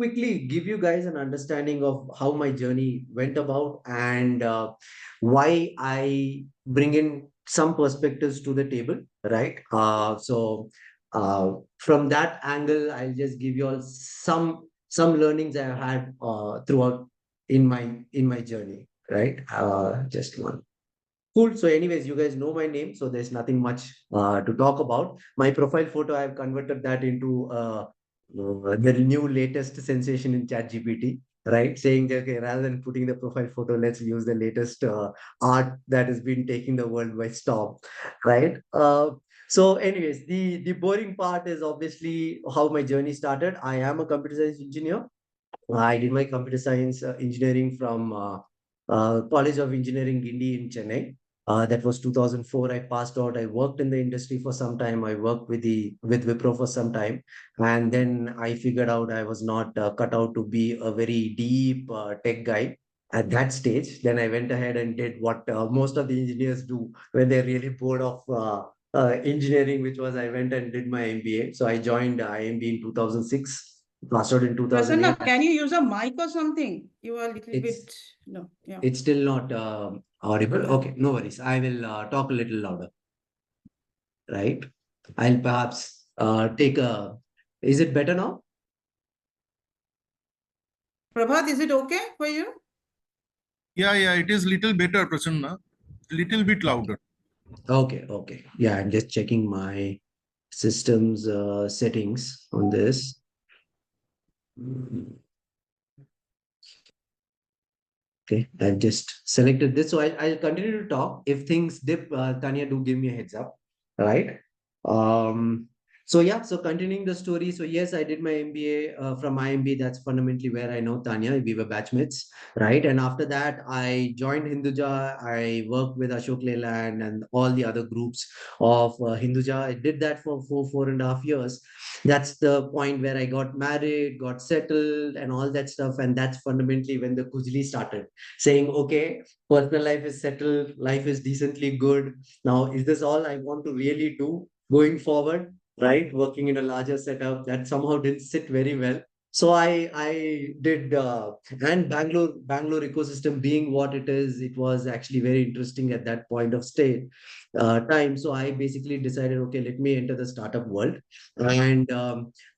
quickly give you guys an understanding of how my journey went about and why I bring in some perspectives to the table, right? From that angle, I'll just give you all some learnings I have had throughout in my journey, right? Just one. Cool. So, anyways, you guys know my name, so there's nothing much to talk about. My profile photo, I've converted that into the new latest sensation in ChatGPT, right? Saying that, okay, rather than putting the profile photo, let's use the latest art that has been taking the world by storm, right? Anyways, the boring part is obviously how my journey started. I am a computer science engineer. I did my computer science engineering from College of Engineering Indy in Chennai. That was 2004. I passed out. I worked in the industry for some time. I worked with Wipro for some time, and then I figured out I was not cut out to be a very deep tech guy at that stage. Then I went ahead and did what most of the engineers do when they're really bored of engineering, which was I went and did my MBA. So I joined IIM in 2006. Passed out in Prasanna, 2008. can you use a mic or something? You are a little It's bit, no, yeah. it's still not audible. Okay, no worries. I will talk a little louder, right? I'll perhaps take a. Is it better now? Prabhat, is it okay for you? Yeah, it is little better, Prasanna. Little bit louder. Okay. Yeah, I'm just checking my system's settings on this. Okay, I've just selected this. So I'll continue to talk. If things dip, Tanya, do give me a heads up. All right. Um, so continuing the story. So yes, I did my MBA from IMB. That's fundamentally where I know Tanya. We were batchmates, right? And after that, I joined Hinduja. I worked with Ashok Leland and all the other groups of Hinduja. I did that for 4.5 years. That's the point where I got married, got settled, and all that stuff. And that's fundamentally when the Kujli started saying, okay, personal life is settled, life is decently good. Now, is this all I want to really do going forward? Right? Working in a larger setup that somehow didn't sit very well. So I did and Bangalore ecosystem being what it is, it was actually very interesting at that point of state time. So I basically decided, okay, let me enter the startup world, and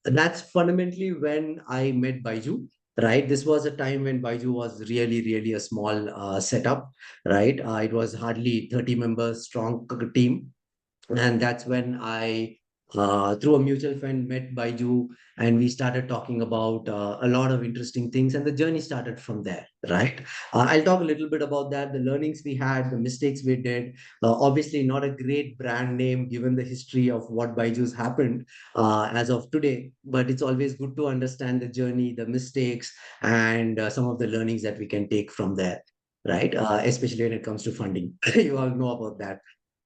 that's fundamentally when I met Baiju. Right, this was a time when Baiju was really a small setup. Right, it was hardly 30 members strong team, and that's when I through a mutual friend met Baiju, and we started talking about a lot of interesting things, and the journey started from there, right? I'll talk a little bit about that, the learnings we had, the mistakes we did. Obviously not a great brand name given the history of what Baiju's happened as of today, but it's always good to understand the journey, the mistakes, and some of the learnings that we can take from there, right? Especially when it comes to funding. You all know about that,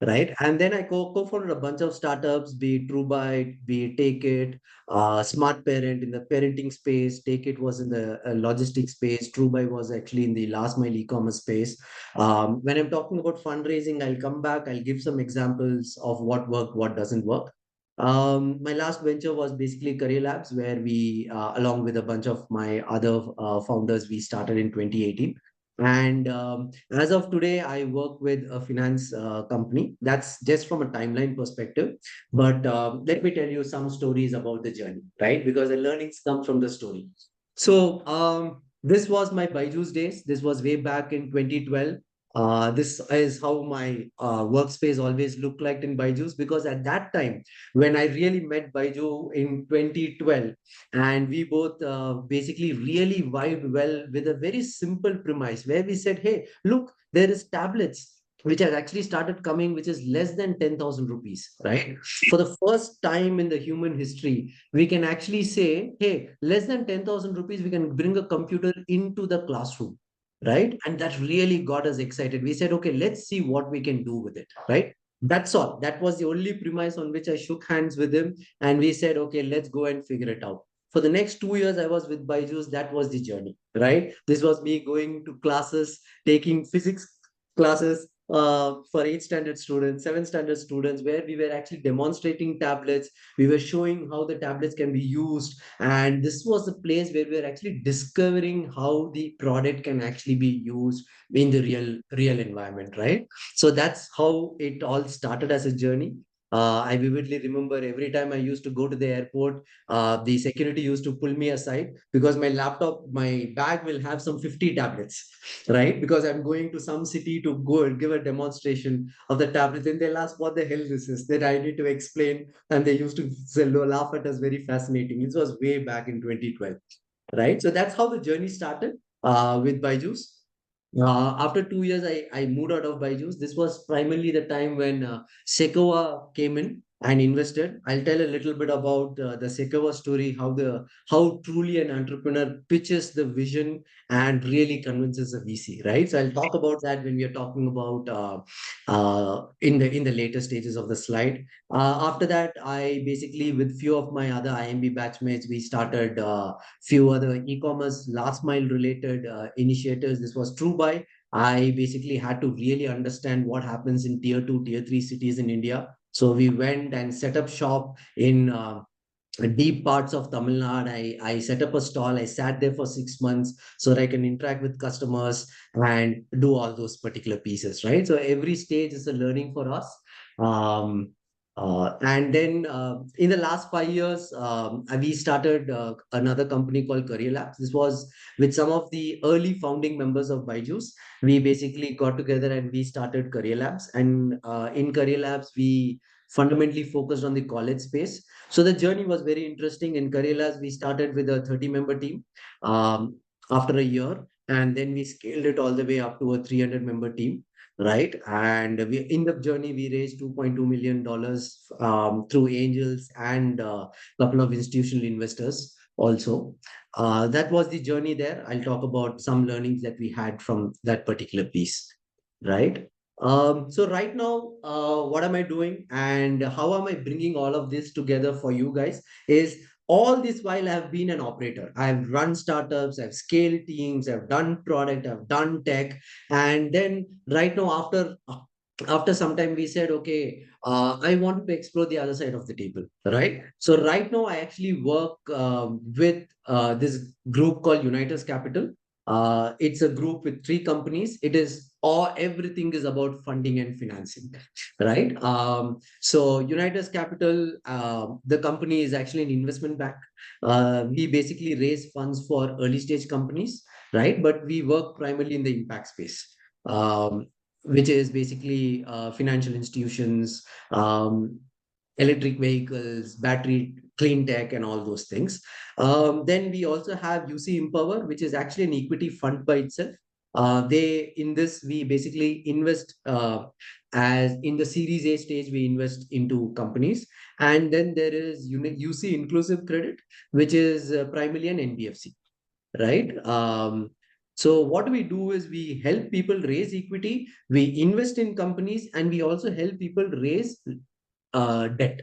right? And then I co-founded a bunch of startups, be it TrueByte, be it Take It, Smart Parent in the parenting space. Take It was in the logistics space. TrueByte was actually in the last mile e-commerce space. When I'm talking about fundraising, I'll come back. I'll give some examples of what worked, what doesn't work. My last venture was basically Career Labs, where we, along with a bunch of my other founders, we started in 2018. And as of today, I work with a finance company. That's just from a timeline perspective. But let me tell you some stories about the journey, right? Because the learnings come from the story. So this was my Byju's days. This was way back in 2012. This is how my workspace always looked like in Byju's, because at that time, when I really met Baiju in 2012, and we both basically really vibed well with a very simple premise where we said, hey, look, there is tablets which has actually started coming, which is less than 10,000 rupees, right? For the first time in the human history, we can actually say, hey, less than 10,000 rupees, we can bring a computer into the classroom, right? And that really got us excited. We said, okay, let's see what we can do with it, right? That's all. That was the only premise on which I shook hands with him. And we said, okay, let's go and figure it out. For the next 2 years, I was with Byju's. That was the journey, right? This was me going to classes, taking physics classes, for 8th standard students, 7th standard students, where we were actually demonstrating tablets. We were showing how the tablets can be used. And this was a place where we were actually discovering how the product can actually be used in the real environment, right? So that's how it all started as a journey. I vividly remember every time I used to go to the airport, the security used to pull me aside because my bag will have some 50 tablets, right? Because I'm going to some city to go and give a demonstration of the tablets. And they'll ask what the hell this is. Then I need to explain. And they used to laugh at us, very fascinating. This was way back in 2012, right? So that's how the journey started with Byju's. After 2 years, I moved out of Byju's. This was primarily the time when Sequoia came in and invested. I'll tell a little bit about the Sequoia story, how truly an entrepreneur pitches the vision and really convinces a VC, right? So I'll talk about that when we are talking about in the later stages of the slide. After that, I basically with few of my other IMB batchmates, we started few other e-commerce last mile related initiatives. This was true buy. I basically had to really understand what happens in tier 2, tier 3 cities in India. So we went and set up shop in deep parts of Tamil Nadu. I set up a stall. I sat there for 6 months so that I can interact with customers and do all those particular pieces, right? So every stage is a learning for us. Um, and then in the last 5 years, we started another company called Career Labs. This was with some of the early founding members of Byju's. We basically got together and we started Career Labs. And in Career Labs, we fundamentally focused on the college space. So the journey was very interesting. In Career Labs, we started with a 30-member team um, after a year. And then we scaled it all the way up to a 300-member team, right? And we in the journey we raised $2.2 million through angels and a couple of institutional investors also. That was the journey there. I'll talk about some learnings that we had from that particular piece, right? So right now, what am I doing and how am I bringing all of this together for you guys is all this while I've been an operator. I've run startups, I've scaled teams, I've done product, I've done tech. And then right now, after some time, we said, okay, I want to explore the other side of the table, right? So right now, I actually work with this group called Unitas Capital. It's a group with three companies. It is all everything is about funding and financing, right? So Unitas Capital, the company is actually an investment bank. We basically raise funds for early stage companies, right? But we work primarily in the impact space. Which is basically financial institutions, electric vehicles, battery, clean tech, and all those things. Then we also have UC Empower, which is actually an equity fund by itself. They in this we basically invest as in the Series A stage we invest into companies, and then there is UC Inclusive Credit, which is primarily an NBFC, right? So what we do is we help people raise equity, we invest in companies, and we also help people raise debt,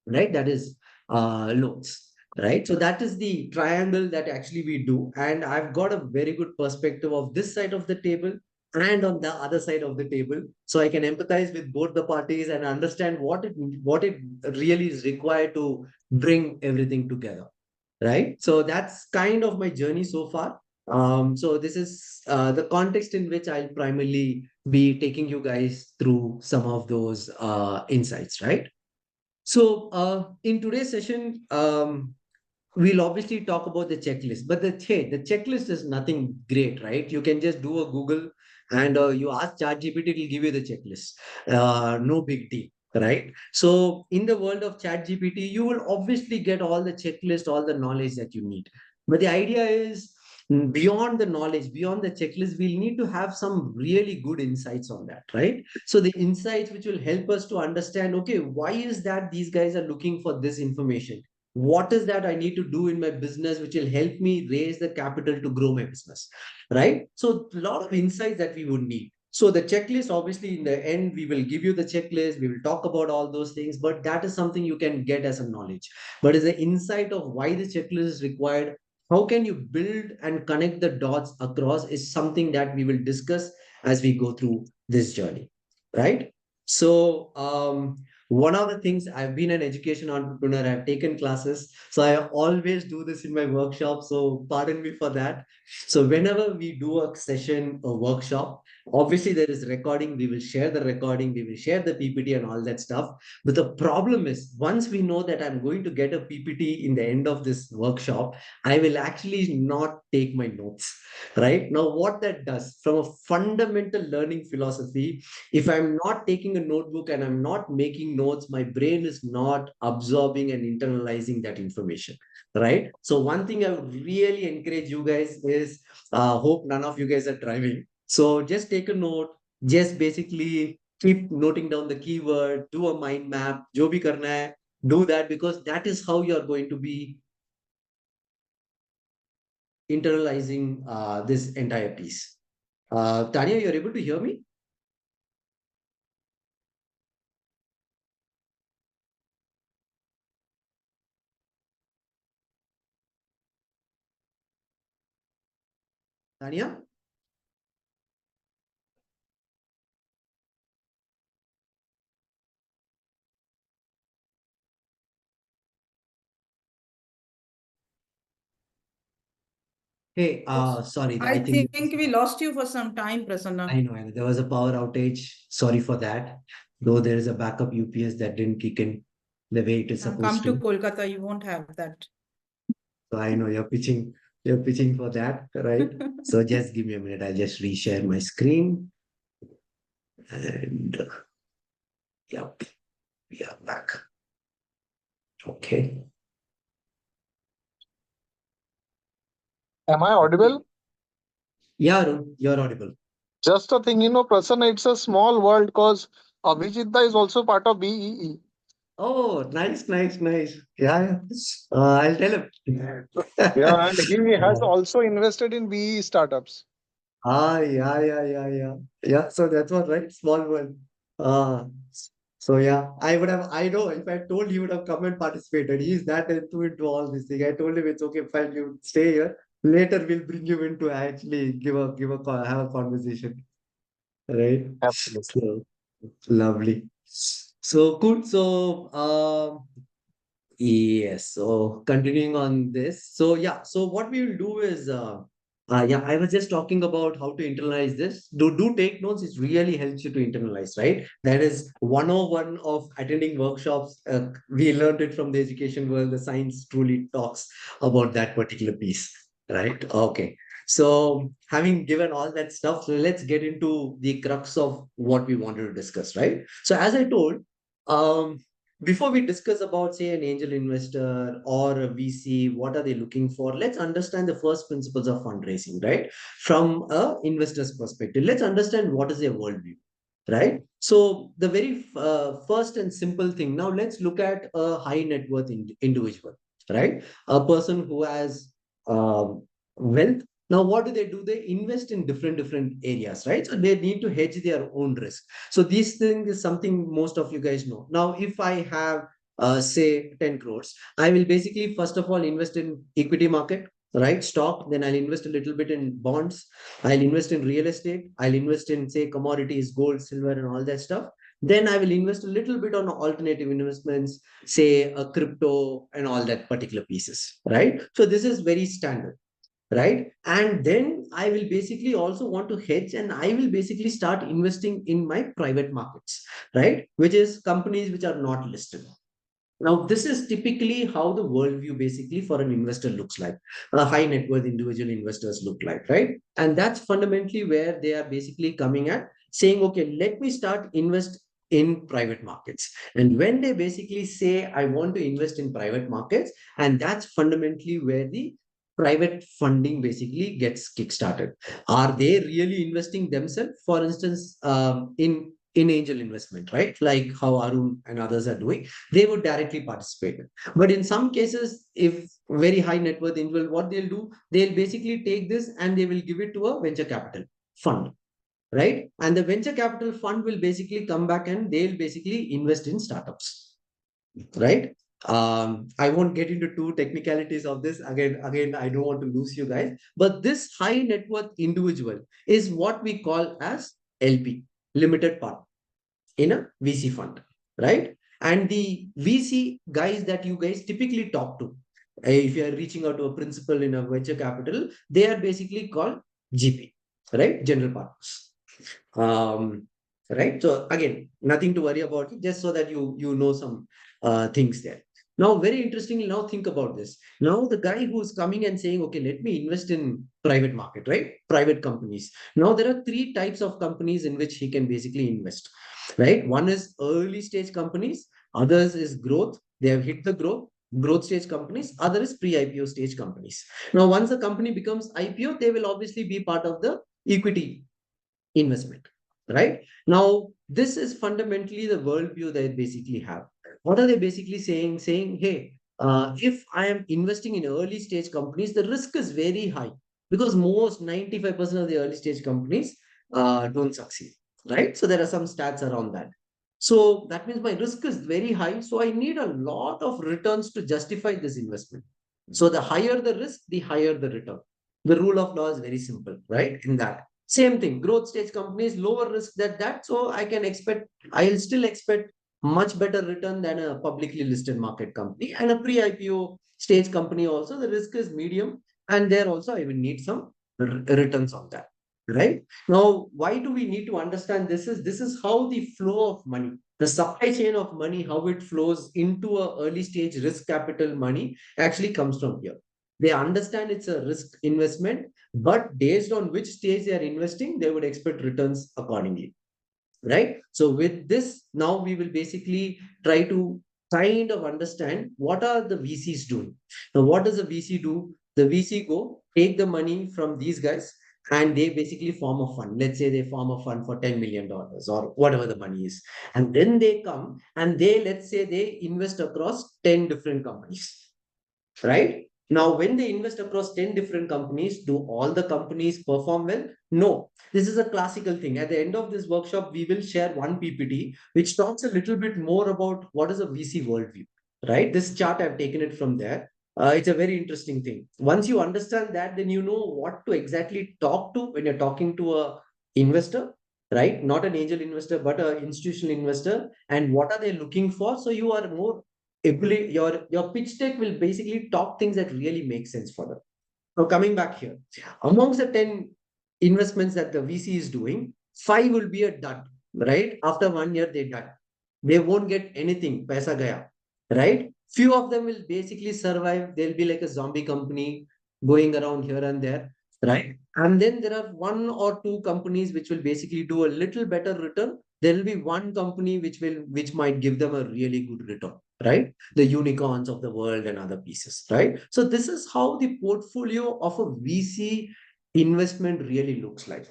right? That is loans, right? So that is the triangle that actually we do. And I've got a very good perspective of this side of the table and on the other side of the table. So I can empathize with both the parties and understand what it really is required to bring everything together, right? So that's kind of my journey so far. So this is the context in which I'll primarily be taking you guys through some of those insights, right? So, in today's session, we'll obviously talk about the checklist, but the checklist is nothing great, right? You can just do a Google and you ask ChatGPT, it will give you the checklist. No big deal, right? So, in the world of ChatGPT, you will obviously get all the checklist, all the knowledge that you need. But the idea is beyond the knowledge, beyond the checklist, we'll need to have some really good insights on that, right? So the insights which will help us to understand, okay, why is that these guys are looking for this information? What is that I need to do in my business which will help me raise the capital to grow my business, right? So a lot of insights that we would need. So the checklist, obviously, in the end, we will give you the checklist. We will talk about all those things, but that is something you can get as a knowledge. But as an insight of why the checklist is required, how can you build and connect the dots across is something that we will discuss as we go through this journey, right? So one of the things, I've been an education entrepreneur, I've taken classes, so I always do this in my workshop. So pardon me for that. So whenever we do a session, a workshop, obviously there is recording. We will share the recording, we will share the PPT and all that stuff. But the problem is, once we know that I'm going to get a PPT in the end of this workshop, I will actually not take my notes, right? Now, what that does from a fundamental learning philosophy, if I'm not taking a notebook and I'm not making notes, my brain is not absorbing and internalizing that information, right? So one thing I would really encourage you guys is, hope none of you guys are driving. So just take a note, just basically keep noting down the keyword, do a mind map, jo bhi karna hai, do that, because that is how you're going to be internalizing this entire piece. Tanya, you're able to hear me? Tanya? Hey, sorry, I I think think we lost you for some time, Prasanna. I know there was a power outage. Sorry for that. Though there is a backup UPS that didn't kick in the way it is supposed Come to to. Kolkata, you won't have that. So I know you're pitching for that, right? So just give me a minute. I'll just reshare my screen. And yep, we are back. Okay. Am I audible? Yeah, Arun, you're audible. Just a thing, Prasanna, it's a small world because Abhijitda is also part of BEE. Oh, nice, nice, nice. Yeah, yeah. I'll tell him. Yeah, and he has Yeah. also invested in BEE startups. Yeah. Yeah, so that's what, right? Small world. Uh, so yeah, I know if I told he would have come and participated. He's that into all this thing. I told him it's okay, fine, you stay here. Later we'll bring you in to actually have a conversation. Right? Absolutely. So lovely. So cool. So yes. So continuing on this. So yeah. So what we will do is, yeah, I was just talking about how to internalize this. Do take notes. It really helps you to internalize, right? That is 101 of attending workshops. We learned it from the education world. The science truly talks about that particular piece, right? Okay. So having given all that stuff, so let's get into the crux of what we wanted to discuss, right? So as I told, um, before we discuss about, say, an angel investor or a VC, what are they looking for? Let's understand the first principles of fundraising, right? From a investor's perspective, let's understand what is their worldview, right? So the very first and simple thing. Now let's look at a high net worth individual, right? A person who has wealth. Now, what do? They invest in different areas, right? So they need to hedge their own risk. So this thing is something most of you guys know. Now, if I have say 10 crores, I will basically first of all invest in equity market, right? Stock, then I'll invest a little bit in bonds, I'll invest in real estate, I'll invest in, say, commodities, gold, silver, and all that stuff. Then I will invest a little bit on alternative investments, say a crypto and all that particular pieces, right? So this is very standard, right? And then I will basically also want to hedge, and I will basically start investing in my private markets, right? Which is companies which are not listed. Now, this is typically how the worldview basically for an investor looks like. A high net worth individual investors look like, right? And that's fundamentally where they are basically coming at, saying, okay, let me start invest in private markets. And when they basically say, I want to invest in private markets, and that's fundamentally where the private funding basically gets kickstarted. Are they really investing themselves? For instance, in angel investment, right? Like how Arun and others are doing, they would directly participate. But in some cases, if very high net worth individual, what they'll do, they'll basically take this and they will give it to a venture capital fund, right? And the venture capital fund will basically come back and they'll basically invest in startups, right? I won't get into two technicalities of this. Again, I don't want to lose you guys. But this high net worth individual is what we call as LP. limited partner in a VC fund, right? And the VC guys that you guys typically talk to, if you are reaching out to a principal in a venture capital, they are basically called GP, right? General partners. Um, right. So again, nothing to worry about it, just so that you know some things there. Now, very interestingly, now think about this. Now, the guy who's coming and saying, okay, let me invest in private market, right? Private companies. Now, there are three types of companies in which he can basically invest, right? One is early stage companies, others is growth. They have hit the growth stage companies, other is pre-IPO stage companies. Now, once the company becomes IPO, they will obviously be part of the equity investment, right? Now, this is fundamentally the worldview they basically have. What are they basically saying? Saying, hey, if I am investing in early stage companies, the risk is very high because most 95% of the early stage companies don't succeed, right? So there are some stats around that. So that means my risk is very high. So I need a lot of returns to justify this investment. So the higher the risk, the higher the return. The rule of law is very simple, right? In that. Same thing, growth stage companies, lower risk than that. So I'll still expect much better return than a publicly listed market company. And a pre-IPO stage company also, the risk is medium. And there also I will need some returns on that. Right? Now, why do we need to understand this is how the flow of money, the supply chain of money, how it flows into a early stage risk capital money actually comes from here. They understand it's a risk investment, but based on which stage they are investing, they would expect returns accordingly, right? So with this, now we will basically try to kind of understand what are the VCs doing. Now, what does a VC do? The VC go take the money from these guys and they basically form a fund. Let's say they form a fund for $10 million or whatever the money is. And then they come and let's say they invest across 10 different companies, right? Now, when they invest across 10 different companies, do all the companies perform well? No. This is a classical thing. At the end of this workshop, we will share one PPT, which talks a little bit more about what is a VC worldview, right? This chart, I've taken it from there. It's a very interesting thing. Once you understand that, then you know what to exactly talk to when you're talking to a investor, right? Not an angel investor, but an institutional investor. And what are they looking for? So you are more ability, your pitch deck will basically talk things that really make sense for them. Now, coming back here, amongst the 10 investments that the VC is doing, 5 will be a dud, right? After 1 year, they done. They won't get anything, paisa gaya, right? Few of them will basically survive. They'll be like a zombie company going around here and there, right? And then there are one or two companies which will basically do a little better return. There will be one company which might give them a really good return, right? The unicorns of the world and other pieces, right? So this is how the portfolio of a VC investment really looks like.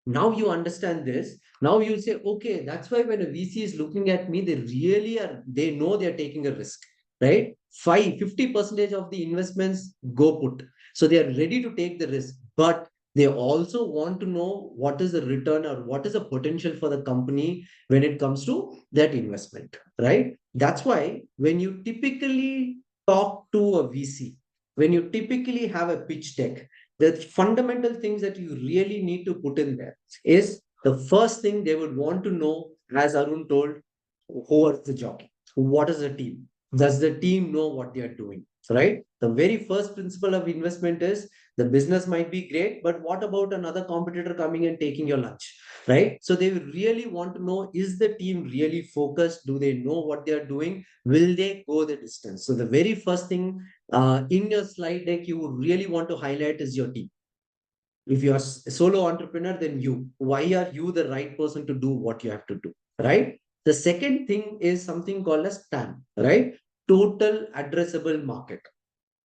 Now you understand this. Now you say, okay, that's why when a VC is looking at me, they know they're taking a risk, right? 50% of the investments go put. So they are ready to take the risk, but they also want to know what is the return or what is the potential for the company when it comes to that investment, right? That's why when you typically talk to a VC, when you typically have a pitch deck, the fundamental things that you really need to put in there is the first thing they would want to know, as Arun told, who is the jockey? What is the team? Does the team know what they are doing? Right? The very first principle of investment is the business might be great, but what about another competitor coming and taking your lunch? Right? So they really want to know, is the team really focused? Do they know what they are doing? Will they go the distance? So the very first thing in your slide deck you would really want to highlight is your team. If you are a solo entrepreneur, then why are you the right person to do what you have to do, right? The second thing is something called as TAM, right? Total addressable market,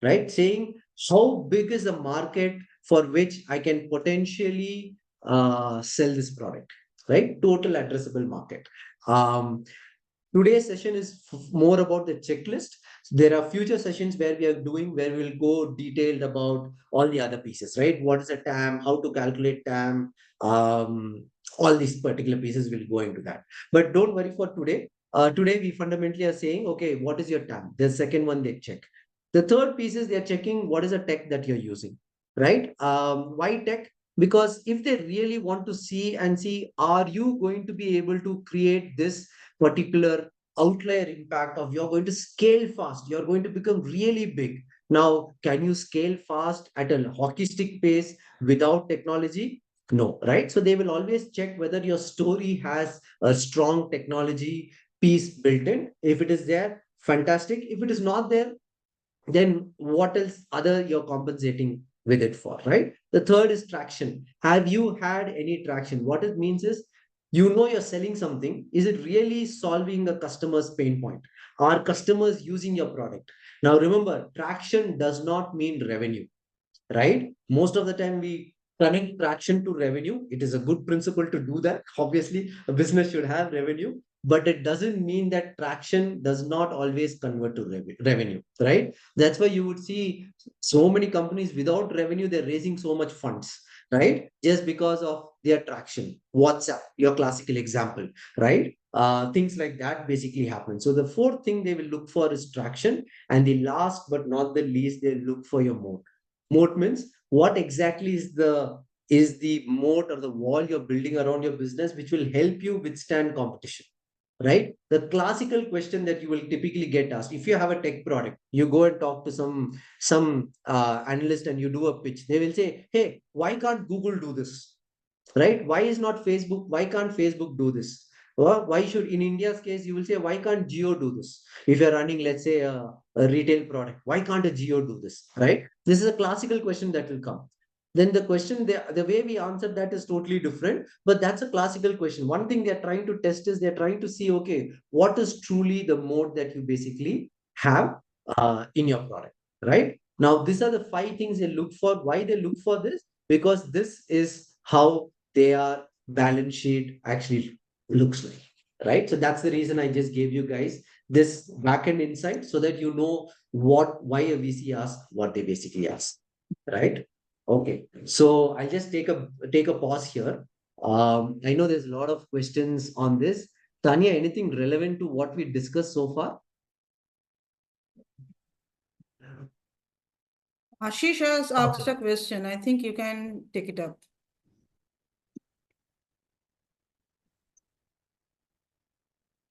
right? Saying how big is the market for which I can potentially sell this product, right? Total addressable market. Today's session is more about the checklist. There are future sessions where we'll go detailed about all the other pieces, right? What is a TAM, how to calculate TAM, all these particular pieces will go into that. But don't worry for today. Today we fundamentally are saying, okay, what is your TAM? The second one they check. The third piece is they're checking what is the tech that you're using, right? Why tech? Because if they really want to see, are you going to be able to create this particular outlier impact of you're going to scale fast, you're going to become really big. Now, can you scale fast at a hockey stick pace without technology? No, right? So they will always check whether your story has a strong technology piece built in. If it is there, fantastic. If it is not there, then what else other you're compensating with it for, right? The third is traction. Have you had any traction? What it means is, you're selling something. Is it really solving a customer's pain point? Are customers using your product? Now remember, traction does not mean revenue, right? Most of the time we connect traction to revenue. It is a good principle to do that. Obviously, a business should have revenue, but it doesn't mean that traction does not always convert to revenue, right? That's why you would see so many companies without revenue, they're raising so much funds, right? Just because of their traction. WhatsApp, your classical example, right? Things like that basically happen. So the fourth thing they will look for is traction. And the last but not the least, they look for your moat. Moat means what exactly is the moat or the wall you're building around your business, which will help you withstand competition, right? The classical question that you will typically get asked, if you have a tech product, you go and talk to some analyst and you do a pitch, they will say, hey, why can't Google do this, right? Why is not Facebook? Why can't Facebook do this? Or why should, in India's case, you will say, why can't Geo do this? If you're running, let's say, a retail product, why can't a Geo do this, right? This is a classical question that will come. Then the question, the way we answer that is totally different, but that's a classical question. One thing they're trying to test is they're trying to see, okay, what is truly the mode that you basically have in your product, right? Now, these are the five things they look for. Why they look for this? Because this is how their balance sheet actually looks like, right? So that's the reason I just gave you guys this backend insight so that you know why a VC asks what they basically ask, right? Okay, so I'll just take a pause here. I know there's a lot of questions on this. Tanya, anything relevant to what we discussed so far? Ashish has asked a question. I think you can take it up.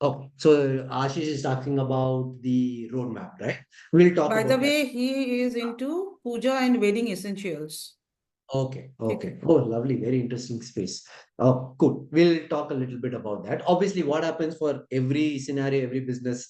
Okay, so Ashish is talking about the roadmap, right? We'll talk By about the that. way, he is into puja and wedding essentials. Okay, Take okay. it. Oh, lovely. Very interesting space. Oh, cool. We'll talk a little bit about that. Obviously, what happens for every scenario, every business,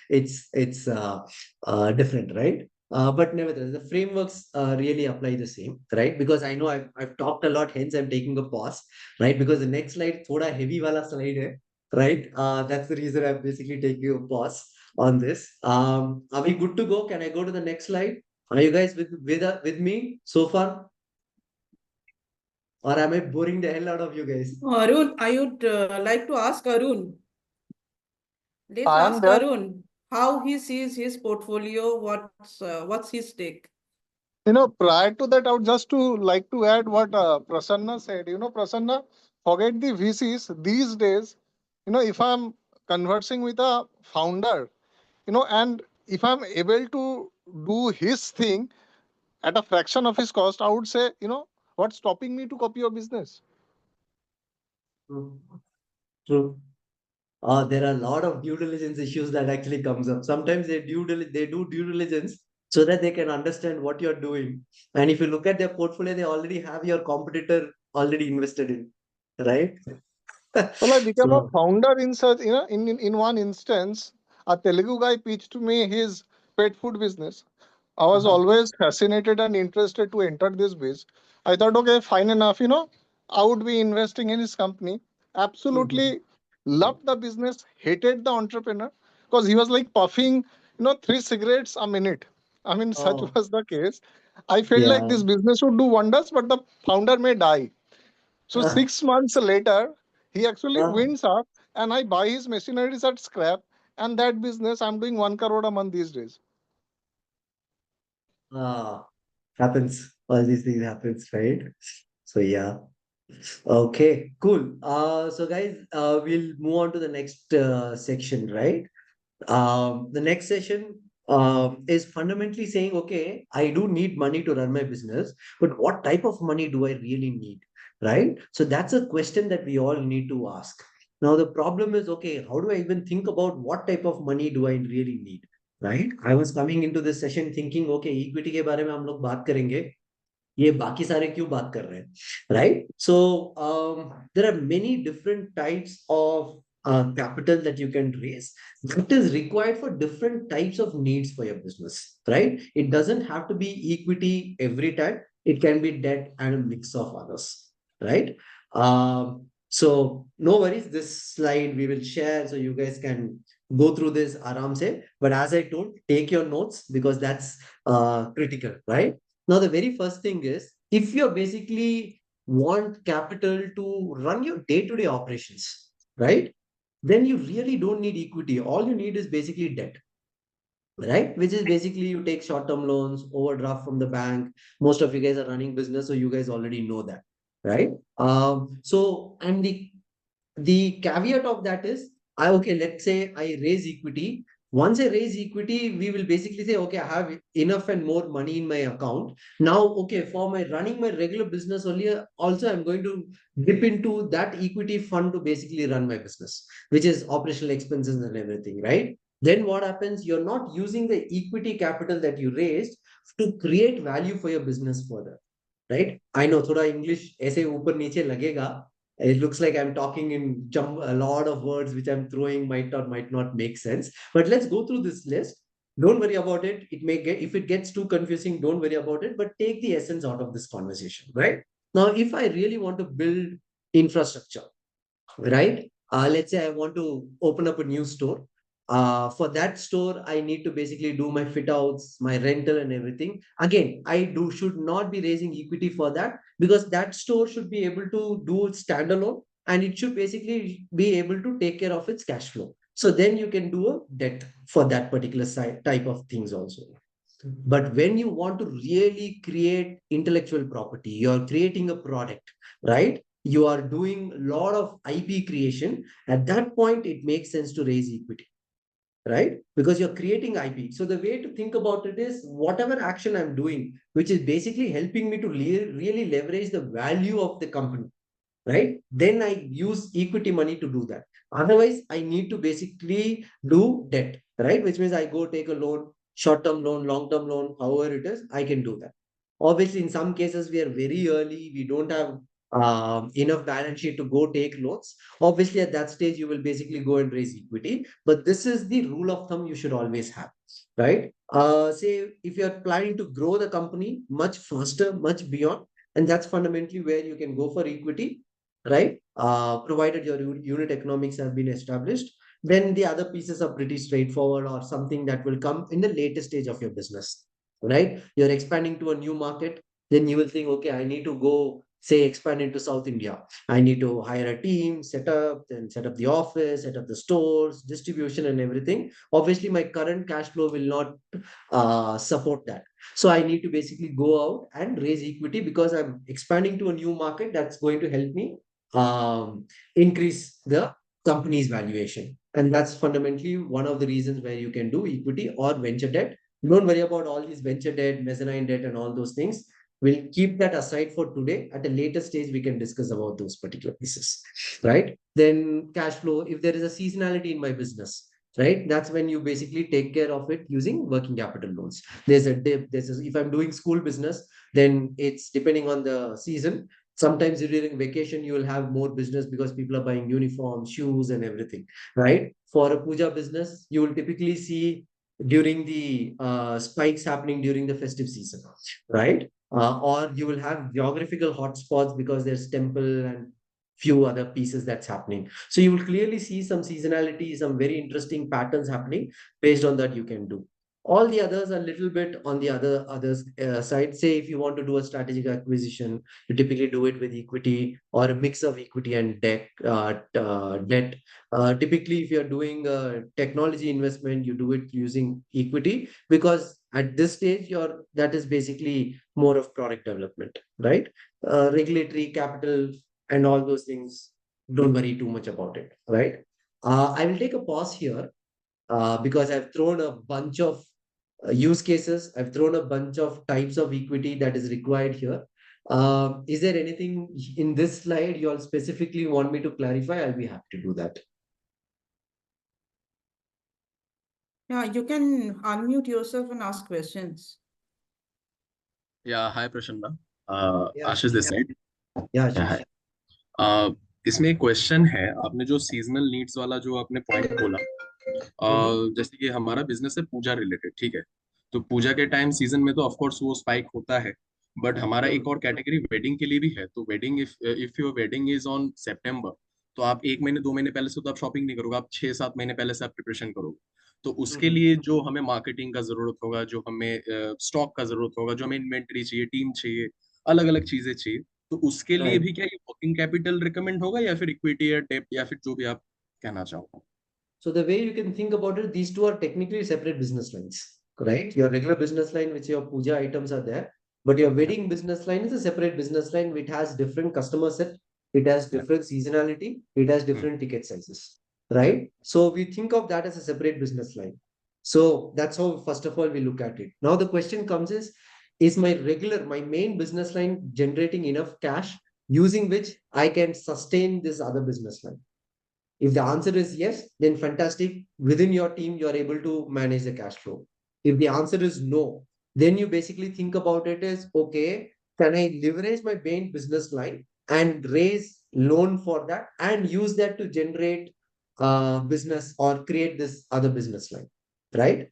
it's different, right? But nevertheless, the frameworks really apply the same, right? Because I know I've talked a lot, hence I'm taking a pause, right? Because the next slide, thoda heavy wala slide hai, right? That's the reason I'm basically taking a pause on this. Are we good to go? Can I go to the next slide? Are you guys with me so far? Or am I boring the hell out of you guys? Arun, I would like to ask Arun. Let's I am ask there. Arun how he sees his portfolio. What's his take? Prior to that, I would just to like to add what Prasanna said. Prasanna, forget the VCs. These days, if I'm conversing with a founder, and if I'm able to do his thing at a fraction of his cost, I would say, what's stopping me to copy your business? True. True. There are a lot of due diligence issues that actually comes up. Sometimes they do due diligence so that they can understand what you're doing. And if you look at their portfolio, they already have your competitor already invested in, right? Well, I became a So, founder in such, in one instance, a Telugu guy pitched to me his pet food business. I was uh-huh. always fascinated and interested to enter this biz. I thought, okay, fine enough, I would be investing in his company. Mhm. Absolutely loved the business, hated the entrepreneur because he was like puffing, 3 cigarettes a minute. I mean, such Oh, was the case. I felt like yeah. this business would do wonders, but the founder may die. So Uh, 6 months later, he actually uh, wins up and I buy his machineries at scrap. And that business, I'm doing 1 crore a month these days. ah, happens. All these things happens, right? So yeah. Okay, cool. So guys, we'll move on to the next section, right? The next session, is fundamentally saying, okay, I do need money to run my business, but what type of money do I really need? Right? So that's a question that we all need to ask. Now, the problem is, okay, how do I even think about what type of money do I really need? Right? I was coming into this session thinking, okay, equity के बारे में हम लोग बात करेंगे, ये बाकी सारे क्यों बात कर रहे हैं, right? So there are many different types of capital that you can raise that is required for different types of needs for your business, right? It doesn't have to be equity every time. It can be debt and a mix of others, right? So no worries, this slide we will share so you guys can go through this aram se, but as I told, take your notes because that's critical, right? Now, the very first thing is if you basically want capital to run your day-to-day operations, right? Then you really don't need equity. All you need is basically debt, right? Which is basically you take short-term loans, overdraft from the bank. Most of you guys are running business, so you guys already know that, right? And the caveat of that is, okay, let's say I raise equity. Once I raise equity, we will basically say, okay, I have enough and more money in my account. Now, okay, for my running my regular business only, also I'm going to dip into that equity fund to basically run my business, which is operational expenses and everything, right? Then what happens? You're not using the equity capital that you raised to create value for your business further, right? I know thoda English ऐसे ऊपर नीचे लगेगा. It looks like I'm talking in a lot of words which I'm throwing might or might not make sense. But let's go through this list. Don't worry about it. It may get, if it gets too confusing, don't worry about it. But take the essence out of this conversation, right? Now, if I really want to build infrastructure, right? Let's say I want to open up a new store. For that store, I need to basically do my fit outs, my rental, and everything. Again, I do should not be raising equity for that because that store should be able to do standalone and it should basically be able to take care of its cash flow. So then you can do a debt for that particular side, type of things also. But when you want to really create intellectual property, you're creating a product, right? You are doing a lot of IP creation. At that point, it makes sense to raise equity, right? Because you're creating IP. So the way to think about it is whatever action I'm doing, which is basically helping me to really leverage the value of the company, right? Then I use equity money to do that. Otherwise, I need to basically do debt, right? Which means I go take a loan, short-term loan, long-term loan, however it is, I can do that. Obviously, in some cases, we are very early. We don't have enough balance sheet to go take loans. Obviously, at that stage, you will basically go and raise equity. But this is the rule of thumb you should always have, right? Say if you're planning to grow the company much faster, much beyond, and that's fundamentally where you can go for equity, right? Provided your unit economics have been established, then the other pieces are pretty straightforward or something that will come in the later stage of your business, right? You're expanding to a new market, then you will think, okay, I need to go, say, expand into South India. I need to hire a team, then set up the office, set up the stores, distribution, and everything. Obviously, my current cash flow will not support that. So I need to basically go out and raise equity because I'm expanding to a new market that's going to help me increase the company's valuation. And that's fundamentally one of the reasons where you can do equity or venture debt. Don't worry about all these venture debt, mezzanine debt, and all those things. We'll keep that aside for today. At a later stage, we can discuss about those particular pieces, right? Then cash flow, if there is a seasonality in my business, right? That's when you basically take care of it using working capital loans. There's a dip. If I'm doing school business, then it's depending on the season. Sometimes during vacation, you will have more business because people are buying uniforms, shoes, and everything, right? For a puja business, you will typically see during the spikes happening during the festive season, right? Or you will have geographical hotspots because there's temple and few other pieces that's happening. So you will clearly see some seasonality, some very interesting patterns happening. Based on that, you can do. All the others are a little bit on the others side. Say if you want to do a strategic acquisition, you typically do it with equity or a mix of equity and debt. Typically, if you're doing a technology investment, you do it using equity because at this stage, that is basically more of product development, right? Regulatory capital and all those things. Don't worry too much about it, right? I will take a pause here because I've thrown a bunch of use cases. I've thrown a bunch of types of equity that is required here. Is there anything in this slide you all specifically want me to clarify? I'll be happy to do that. Yeah, you can unmute yourself and ask questions. Yeah, hi Prasanna. Yeah, Ashish this side. yeah, Yeah, hi. इसमें एक question है, आपने जो seasonal needs वाला जो आपने point बोला, जैसे कि हमारा बिजनेस है पूजा रिलेटेड, ठीक है, तो पूजा के टाइम सीजन में तो ऑफ कोर्स वो स्पाइक होता है, बट हमारा एक और कैटेगरी वेडिंग के लिए भी है। तो wedding, if your wedding is on सितंबर, तो आप 1 महीने 2 महीने पहले से तो आप शॉपिंग नहीं करोगे, आप 6-7 महीने पहले से आप प्रिपरेशन करोगे। तो उसके लिए जो हमें मार्केटिंग का जरूरत होगा, जो हमें स्टॉक का जरूरत होगा, जो हमें इन्वेंटरी चाहिए, टीम चाहिए, अलग अलग चीजें चाहिए, तो उसके लिए Right. भी क्या ये वर्किंग कैपिटल रिकमेंड होगा या फिर इक्विटी या डेब्ट या फिर जो भी आप कहना चाहो? So the way you can think about it, these two are technically separate business lines, right? Your regular business line, which your puja items are there, but your Yeah, wedding business line is a separate business line which has different customer set, it has yeah. different seasonality, it has different ticket sizes, right? So we think of that as a separate business line. So that's how, first of all, we look at it. Now the question comes is my main business line generating enough cash using which I can sustain this other business line? If the answer is yes, then fantastic. Within your team, you are able to manage the cash flow. If the answer is no, then you basically think about it as okay, can I leverage my main business line and raise loan for that and use that to generate business or create this other business line, right?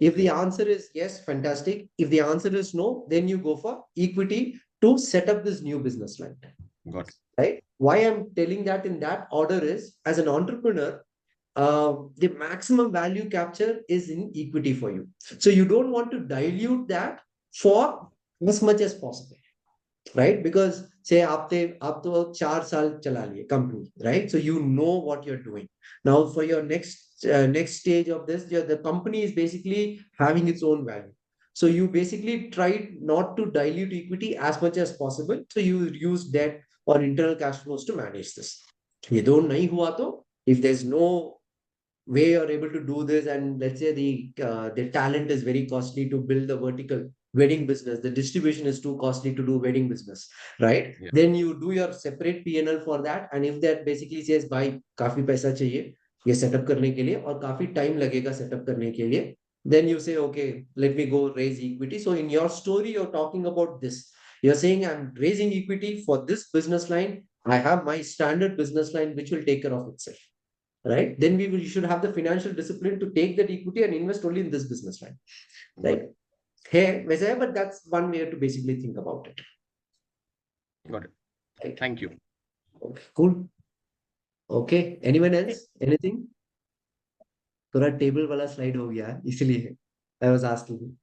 If the answer is yes, fantastic. If the answer is no, then you go for equity to set up this new business line, Got it. right? Why I'm telling that in that order is as an entrepreneur, the maximum value capture is in equity for you. So you don't want to dilute that for as much as possible, right? Because say आप तो 4 साल चला लिए company, right? So you know what you're doing. Now for your next stage of this, the company is basically having its own value. So you basically try not to dilute equity as much as possible. So you use debt or internal cash flows to manage this. ये दो नहीं हुआ तो if there's no way you're able to do this, and let's say the talent is very costly to build the vertical wedding business, the distribution is too costly to do wedding business, right? Yeah. Then you do your separate P&L for that, and if that basically says भाई काफी पैसा चाहिए ये setup करने के लिए और काफी टाइम लगेगा सेटअप करने के लिए, then you say okay, let me go raise equity. So in your story you're talking about this, you're saying I'm raising equity for this business line, I have my standard business line which will take care of itself, right? Then you should have the financial discipline to take that equity and invest only in this business line, right? Hey, but that's one way to basically think about it. Got it. Right. Thank you. Okay, cool. Okay, anyone else? Anything? थोड़ा table वाला slide हो गया इसलिए I was asking.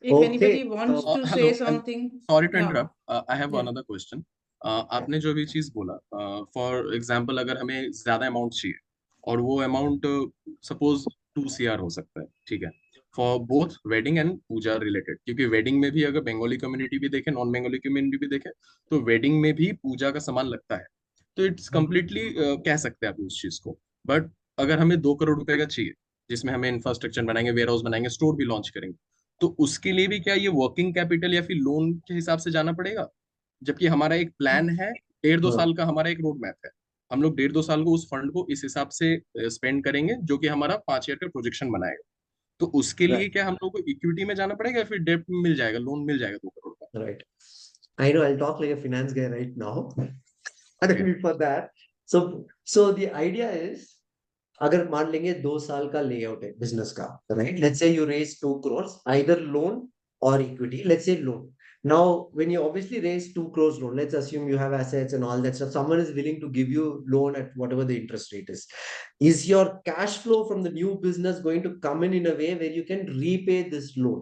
If Okay. anybody wants to say Hello. something, Sorry to yeah. interrupt. I have Yeah. another question. आपने जो भी चीज बोला, फॉर एग्जांपल अगर हमें ज्यादा अमाउंट चाहिए और वो अमाउंट सपोज 2 CR हो सकता है, ठीक है, for both wedding and puja related, क्योंकि वेडिंग में भी अगर बंगाली कम्युनिटी भी देखे, नॉन बंगाली कम्युनिटी भी देखे, तो वेडिंग में भी पूजा का सामान लगता है। तो इट्स कम्प्लीटली कह सकते हैं आप उस चीज को। बट अगर हमें 2 करोड़ रुपए का चाहिए, जिसमें हमें इंफ्रास्ट्रक्चर बनाएंगे, वेयर हाउस बनाएंगे, स्टोर भी लॉन्च करेंगे, तो उसके लिए भी क्या ये वर्किंग कैपिटल या फिर लोन के हिसाब से जाना पड़ेगा? जबकि हमारा एक प्लान है, 1.5-2 साल का हमारा एक रोड मैप है, हम लोग 1.5-2 साल को उस फंड को इस हिसाब से स्पेंड करेंगे, जो कि हमारा 5 ईयर का प्रोजेक्शन बनाएगा। तो उसके लिए क्या हम लोग को इक्विटी में जाना पड़ेगा या फिर डेब्ट में मिल जाएगा, लोन मिल जाएगा 2 करोड़ का? Right. I know I'll talk like a finance guy right now. I don't need for that. So the idea is, अगर मान लेंगे 2 साल का लेआउट है बिजनेस का, right? Let's say you raise 2 crores either loan or equity. Let's say loan. Now when you obviously raise 2 crores loan, let's assume you have assets and all that stuff, someone is willing to give you loan at whatever the interest rate is your cash flow from the new business going to come in a way where you can repay this loan,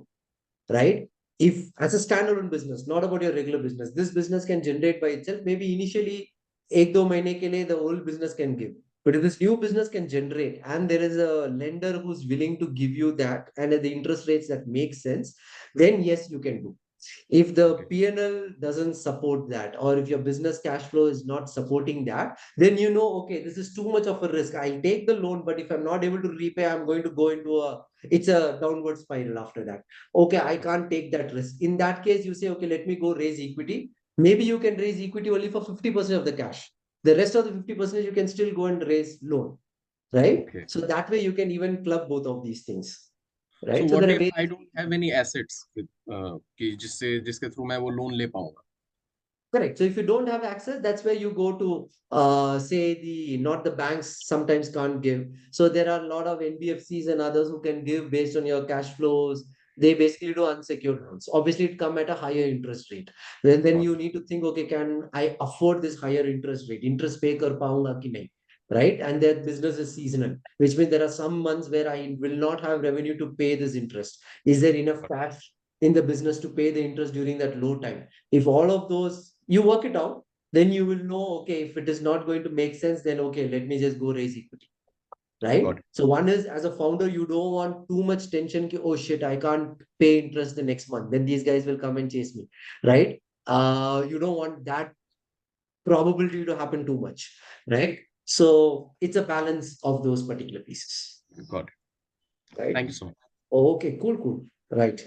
right? If as a standalone business, not about your regular business, this business can generate by itself, maybe initially 1-2 महीने के लिए the old business can give. But if this new business can generate and there is a lender who's willing to give you that and at the interest rates that make sense, then yes, you can do. If the Okay. P&L doesn't support that, or if your business cash flow is not supporting that, then you know, okay, this is too much of a risk. I'll take the loan, but if I'm not able to repay, I'm going to go into it's a downward spiral after that. Okay, I can't take that risk. In that case, you say, okay, let me go raise equity. Maybe you can raise equity only for 50% of the cash. The rest of the 50% you can still go and raise loan, right? Okay. So that way you can even club both of these things, So right? So what there are if ways. I don't have any assets with कि जिसके through मैं वो loan ले पाऊंगा? Correct. So if you don't have access, that's where you go to say the not the banks sometimes can't give. So there are a lot of NBFCs and others who can give based on your cash flows. They basically do unsecured loans. Obviously, it come at a higher interest rate. Then Got you it. need to think, okay, can I afford this higher interest rate? Interest pay kar paunga ki nahi? Right? And that business is seasonal, which means there are some months where I will not have revenue to pay this interest. Is there enough Got cash in the business to pay the interest during that low time? If all of those you work it out, then you will know, okay, if it is not going to make sense, then okay, let me just go raise equity, right? Got it. So one is, as a founder, you don't want too much tension. Oh shit, I can't pay interest the next month. Then these guys will come and chase me, right? You don't want that probability to happen too much, right? So it's a balance of those particular pieces, Got it. right? Thank you so much. Okay, cool, right.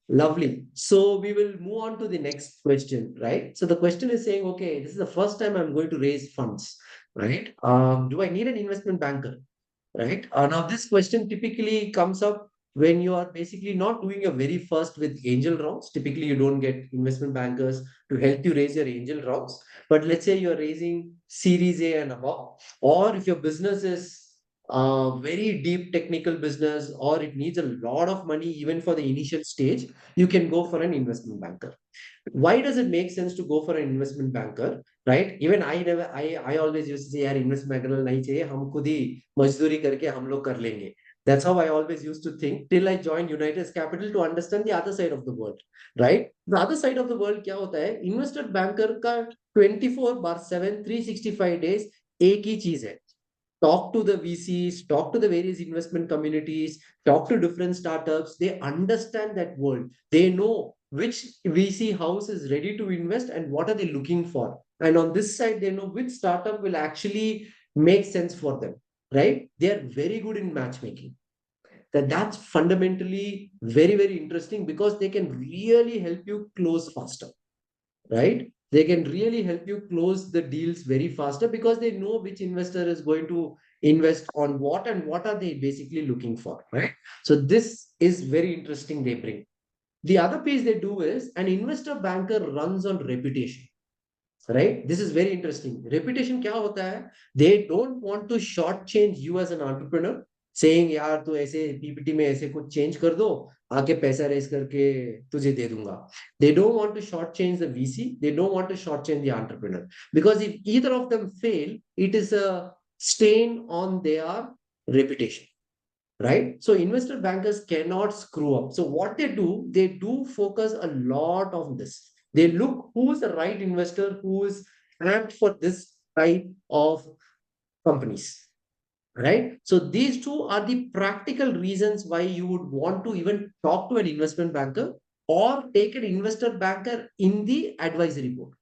Lovely. So we will move on to the next question, right? So the question is saying, okay, this is the first time I'm going to raise funds, right? Do I need an investment banker, right? Now this question typically comes up when you are basically not doing your very first with angel rounds. Typically, you don't get investment bankers to help you raise your angel rounds. But let's say you're raising Series A and above, or if your business is very deep technical business, or it needs a lot of money even for the initial stage, you can go for an investment banker. Why does it make sense to go for an investment banker, right? Even I always used to say, यार investment banker नहीं चाहिए, हम खुद ही मजदूरी करके हम लोग कर लेंगे. That's how I always used to think till I joined United Capital to understand the other side of the world, right? The other side of the world क्या होता है? Investor banker का 24/7 365 days एक ही चीज है. Talk to the VCs, talk to the various investment communities, talk to different startups. They understand that world. They know which VC house is ready to invest and what are they looking for. And on this side, they know which startup will actually make sense for them, right? They are very good in matchmaking. That's fundamentally very, very interesting because they can really help you close faster, right? They can really help you close the deals very faster because they know which investor is going to invest on what and what are they basically looking for, right? So this is very interesting they bring. The other piece they do is an investor banker runs on reputation, right? This is very interesting. Reputation क्या होता है? They don't want to shortchange you as an entrepreneur, saying यार तू ऐसे PPT में ऐसे कुछ change कर दो, आके पैसा रेस करके तुझे दे दूंगा. They don't want to shortchange the VC. They don't want to shortchange the entrepreneur because if either of them fail, it is a stain on their reputation, right? So investor bankers cannot screw up. So what they do focus a lot on this. They look who is the right investor who is apt for this type of companies, right? So these two are the practical reasons why you would want to even talk to an investment banker or take an investor banker in the advisory board.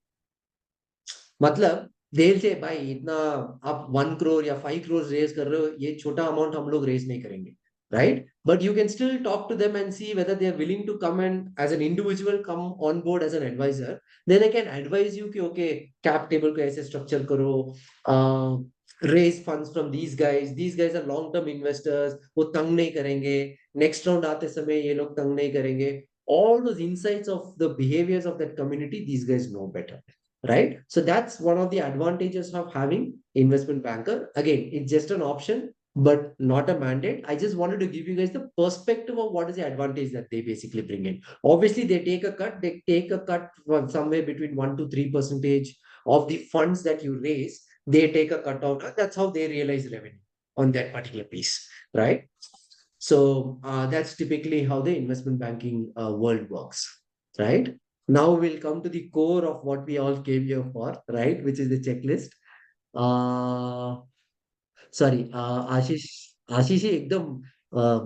मतलब they'll say भाई इतना आप 1 crore या 5 crores raise कर रहे हो, ये छोटा अमाउंट हम लोग रेज नहीं करेंगे, right? But you can still talk to them and see whether they are willing to come and as an individual come on board as an advisor. Then I can advise you कि okay cap table को ऐसे structure करो, raise funds from these guys. These guys are long term investors. वो तंग नहीं करेंगे. Next round आते समय ये लोग तंग नहीं करेंगे. All those insights of the behaviors of that community, these guys know better, right? So that's one of the advantages of having investment banker. Again, it's just an option but not a mandate. I just wanted to give you guys the perspective of what is the advantage that they basically bring in. Obviously they take a cut from somewhere between 1 to 3% of the funds that you raise. They take a cut out. That's how they realize revenue on that particular piece, right? So that's typically how the investment banking world works, right? Now we'll come to the core of what we all came here for, right? Which is the checklist. Sorry Ashish Ashish ही एकदम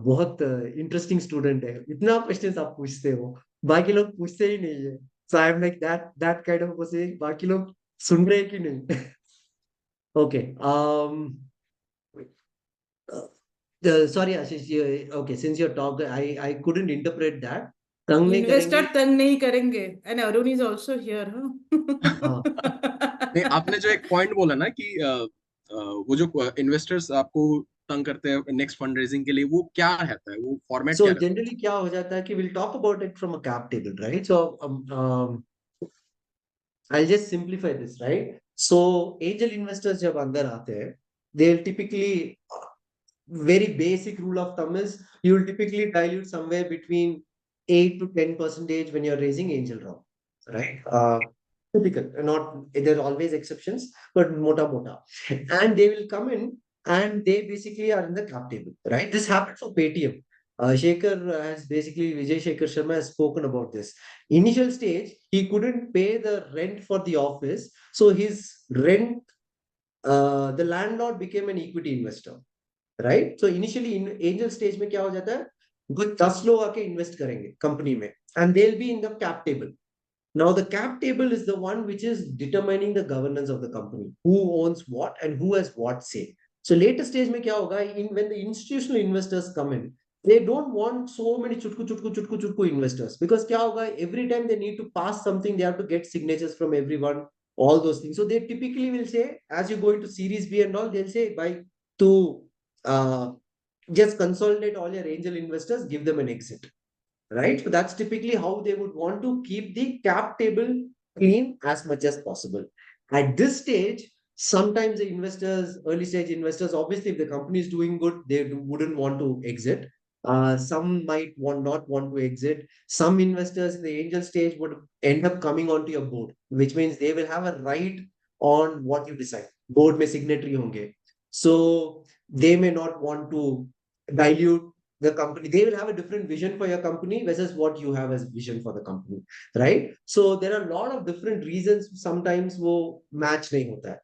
बहुत interesting student है, इतना questions आप पूछते हो. बाकी लोग पूछते ही नहीं है. So I'm like that kind of a person. बाकी लोग सुन रहे हैं कि नहीं? Okay. Sorry, Ashish. Okay, since you're talking, I couldn't interpret that. तंग नहीं करेंगे. इन्वेस्टर तंग नहीं करेंगे. And Arun is also here, हाँ. नहीं, आपने जो एक पॉइंट बोला ना कि वो जो इन्वेस्टर्स आपको तंग करते हैं नेक्स्ट फंड रेजिंग के लिए, वो क्या रहता है, वो फॉर्मेट So क्या रहता generally क्या हो जाता है कि we'll talk about it from a cap table, right? So I'll just simplify this, right? So angel investors जब अंदर आते हैं, they'll typically very basic rule of thumb is you will typically dilute somewhere between 8 to 10 percentage when you're raising angel round, right? Typical, not there are always exceptions, but mota mota, and they will come in and they basically are in the cap table, right? This happened for Paytm. Shekhar has basically Vijay Shekhar Sharma has spoken about this. Initial stage, he couldn't pay the rent for the office, so his rent, the landlord became an equity investor, right. So initially angel stage में क्या हो जाता है, कुछ 10 लोग आके invest करेंगे company में and they will be in the cap table. Now the cap table is the one which is determining the governance of the company, who owns what and who has what say. So later stage में क्या होगा, in when the institutional investors come in, they don't want so many chutku investors, because क्या होगा, every time they need to pass something they have to get signatures from everyone, all those things. So they typically will say, as you go into series B and all, they'll say by to uh, just consolidate all your angel investors, give them an exit, right? So that's typically how they would want to keep the cap table clean as much as possible. At this stage, sometimes the investors, early stage investors, obviously, if the company is doing good, they wouldn't want to exit. Some might not want to exit. Some investors in the angel stage would end up coming onto your board, which means they will have a right on what you decide. Board में signatory होंगे. So they may not want to dilute the company. They will have a different vision for your company versus what you have as vision for the company, right? So there are a lot of different reasons sometimes वो match नहीं होता है,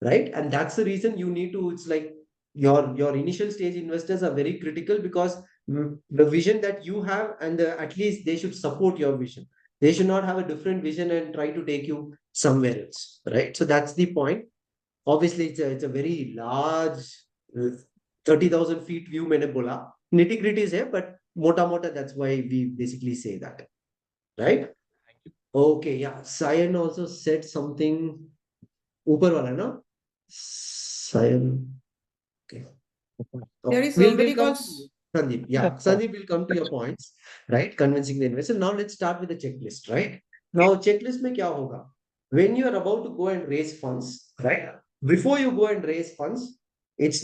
right? And that's the reason you need to, it's like your initial stage investors are very critical, because the vision that you have, and at least they should support your vision. They should not have a different vision and try to take you somewhere else, right? So that's the point. Obviously it's a very large 30,000 feet view मैंने बोला, nitty gritties है, but mota mota, that's why we basically say that, right? Okay, yeah, Sayan also said something ऊपर वाला ना, Sayan. Okay. There is We'll somebody come called. to Sandeep. Yeah, Sandeep will come to your points, right? Convincing the investor. Now let's start with the checklist, right? Now checklist में क्या होगा? When you are about to go and raise funds, right? Before you go and raise funds, it's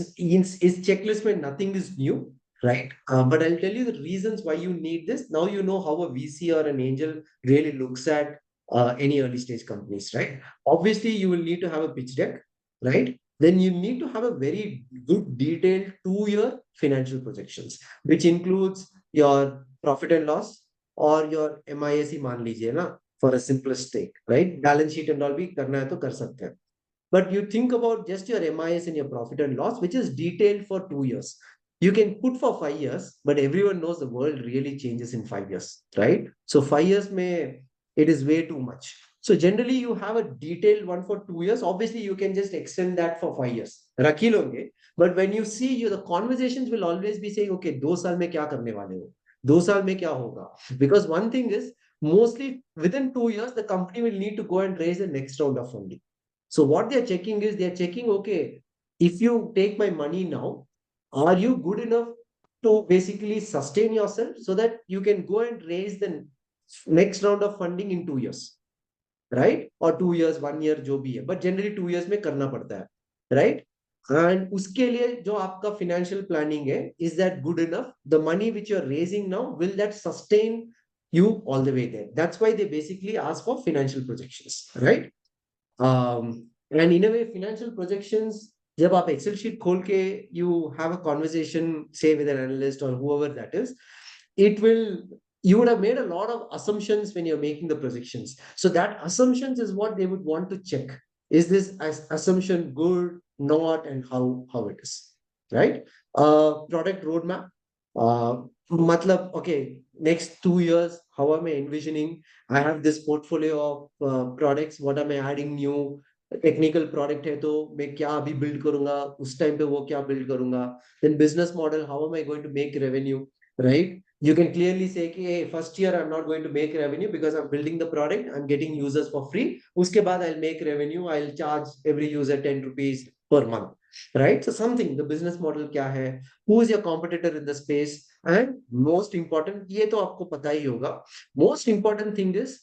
checklist where nothing is new, right? But I'll tell you the reasons why you need this. Now you know how a VC or an angel really looks at any early stage companies, right? Obviously, you will need to have a pitch deck, right? Then you need to have a very good detailed 2-year financial projections, which includes your profit and loss or your MIS ही मान लीजिए ना, for a simplest stake, right? Balance sheet and all भी करना है तो कर सकते हैं. But you think about just your MIS and your profit and loss, which is detailed for 2 years. You can put for 5 years, but everyone knows the world really changes in 5 years, right? So 5 years may, it is way too much. So generally you have a detailed one for 2 years. Obviously you can just extend that for 5 years. रख ही लोगे. But when you see you, the conversations will always be saying, okay, 2 साल में क्या करने वाले हो? 2 साल में क्या होगा? Because one thing is, mostly within 2 years, the company will need to go and raise the next round of funding. So what they're checking is they're checking, okay, if you take my money now, are you good enough to basically sustain yourself so that you can go and raise the next round of funding in 2 years, right? Or 2 years, 1 year, जो भी है. But generally 2 years में करना पड़ता है, right? And उसके लिए जो आपका financial planning है, is that good enough? The money which you're raising now, will that sustain you all the way there? That's why they basically ask for financial projections, right? And in a way, financial projections, जब आप Excel sheet खोल के you have a conversation, say with an analyst or whoever that is, it will, you would have made a lot of assumptions when you're making the projections. So that assumptions is what they would want to check. Is this assumption good, not, and how it is, right? Product roadmap. Matlab, okay, next 2 years, how am I envisioning? I have this portfolio of products. What am I adding new? Technical product है तो मैं क्या अभी build करूंगा उस time पे वो क्या build करूंगा then business model how am I going to make revenue, right? You can clearly say कि hey, first year I'm not going to make revenue because I'm building the product, I'm getting users for free. उसके बाद I'll make revenue, I'll charge every user 10 rupees per month, right? So something, the business model क्या है, who is your competitor in the space, and most important, ये तो आपको पता ही होगा, most important thing is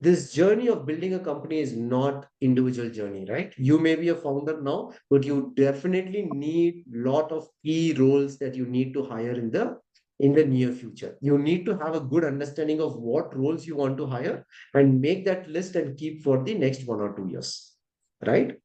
this journey of building a company is not individual journey, right? You may be a founder now, but you definitely need lot of key roles that you need to hire in the near future. You need to have a good understanding of what roles you want to hire and make that list and keep for the next 1 or 2 years, right?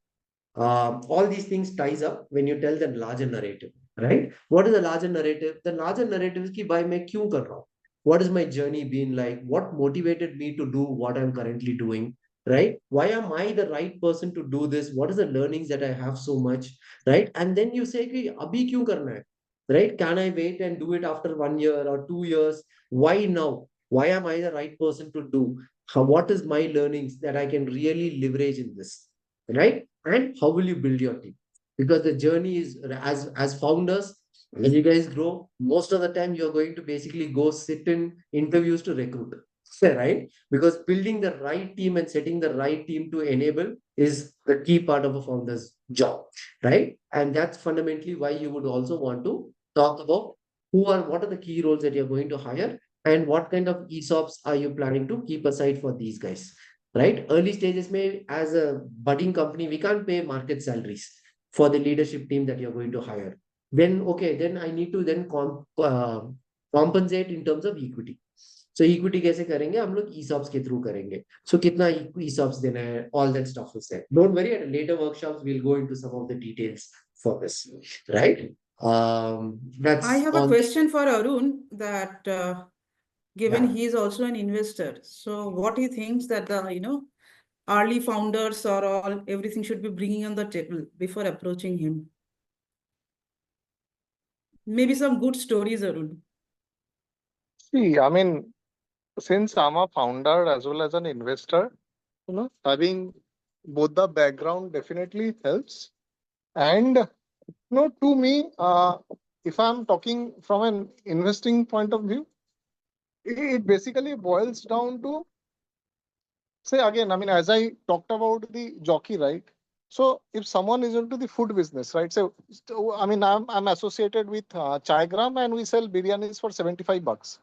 All these things ties up when you tell the larger narrative, right? What is the larger narrative? The larger narrative is ki bhai main kyun kar raha hu? What is my journey been like? What motivated me to do what I'm currently doing? Right? Why am I the right person to do this? What is the learnings that I have so much? Right? And then you say ki abhi kyun karna hai? Right? Can I wait and do it after 1 year or 2 years? Why now? Why am I the right person to do? What is my learnings that I can really leverage in this? Right? And how will you build your team? Because the journey is as founders, as you guys grow, most of the time you're going to basically go sit in interviews to recruit, right? Because building the right team and setting the right team to enable is the key part of a founder's job, right? And that's fundamentally why you would also want to talk about what are the key roles that you're going to hire and what kind of ESOPs are you planning to keep aside for these guys, right? Early stages may, as a budding company, we can't pay market salaries for the leadership team that you're going to hire. Then, okay, then I need to then compensate in terms of equity. So equity कैसे करेंगे हम लोग ESOPs के through करेंगे. So कितना ESOPs देना है, all that stuff is there. Don't worry, at later workshops we'll go into some of the details for this, right? That's I have a question for Arun that given Yeah. he is also an investor, so what he thinks that the early founders or all everything should be bringing on the table before approaching him. Maybe some good stories, Arun. See, I mean, since I'm a founder as well as an investor, having both the background definitely helps. And to me, if I'm talking from an investing point of view, it basically boils down to, say again, I mean, as I talked about the jockey, right? So if someone is into the food business, right? So I mean, I'm associated with Chaigram and we sell biryanis for $75.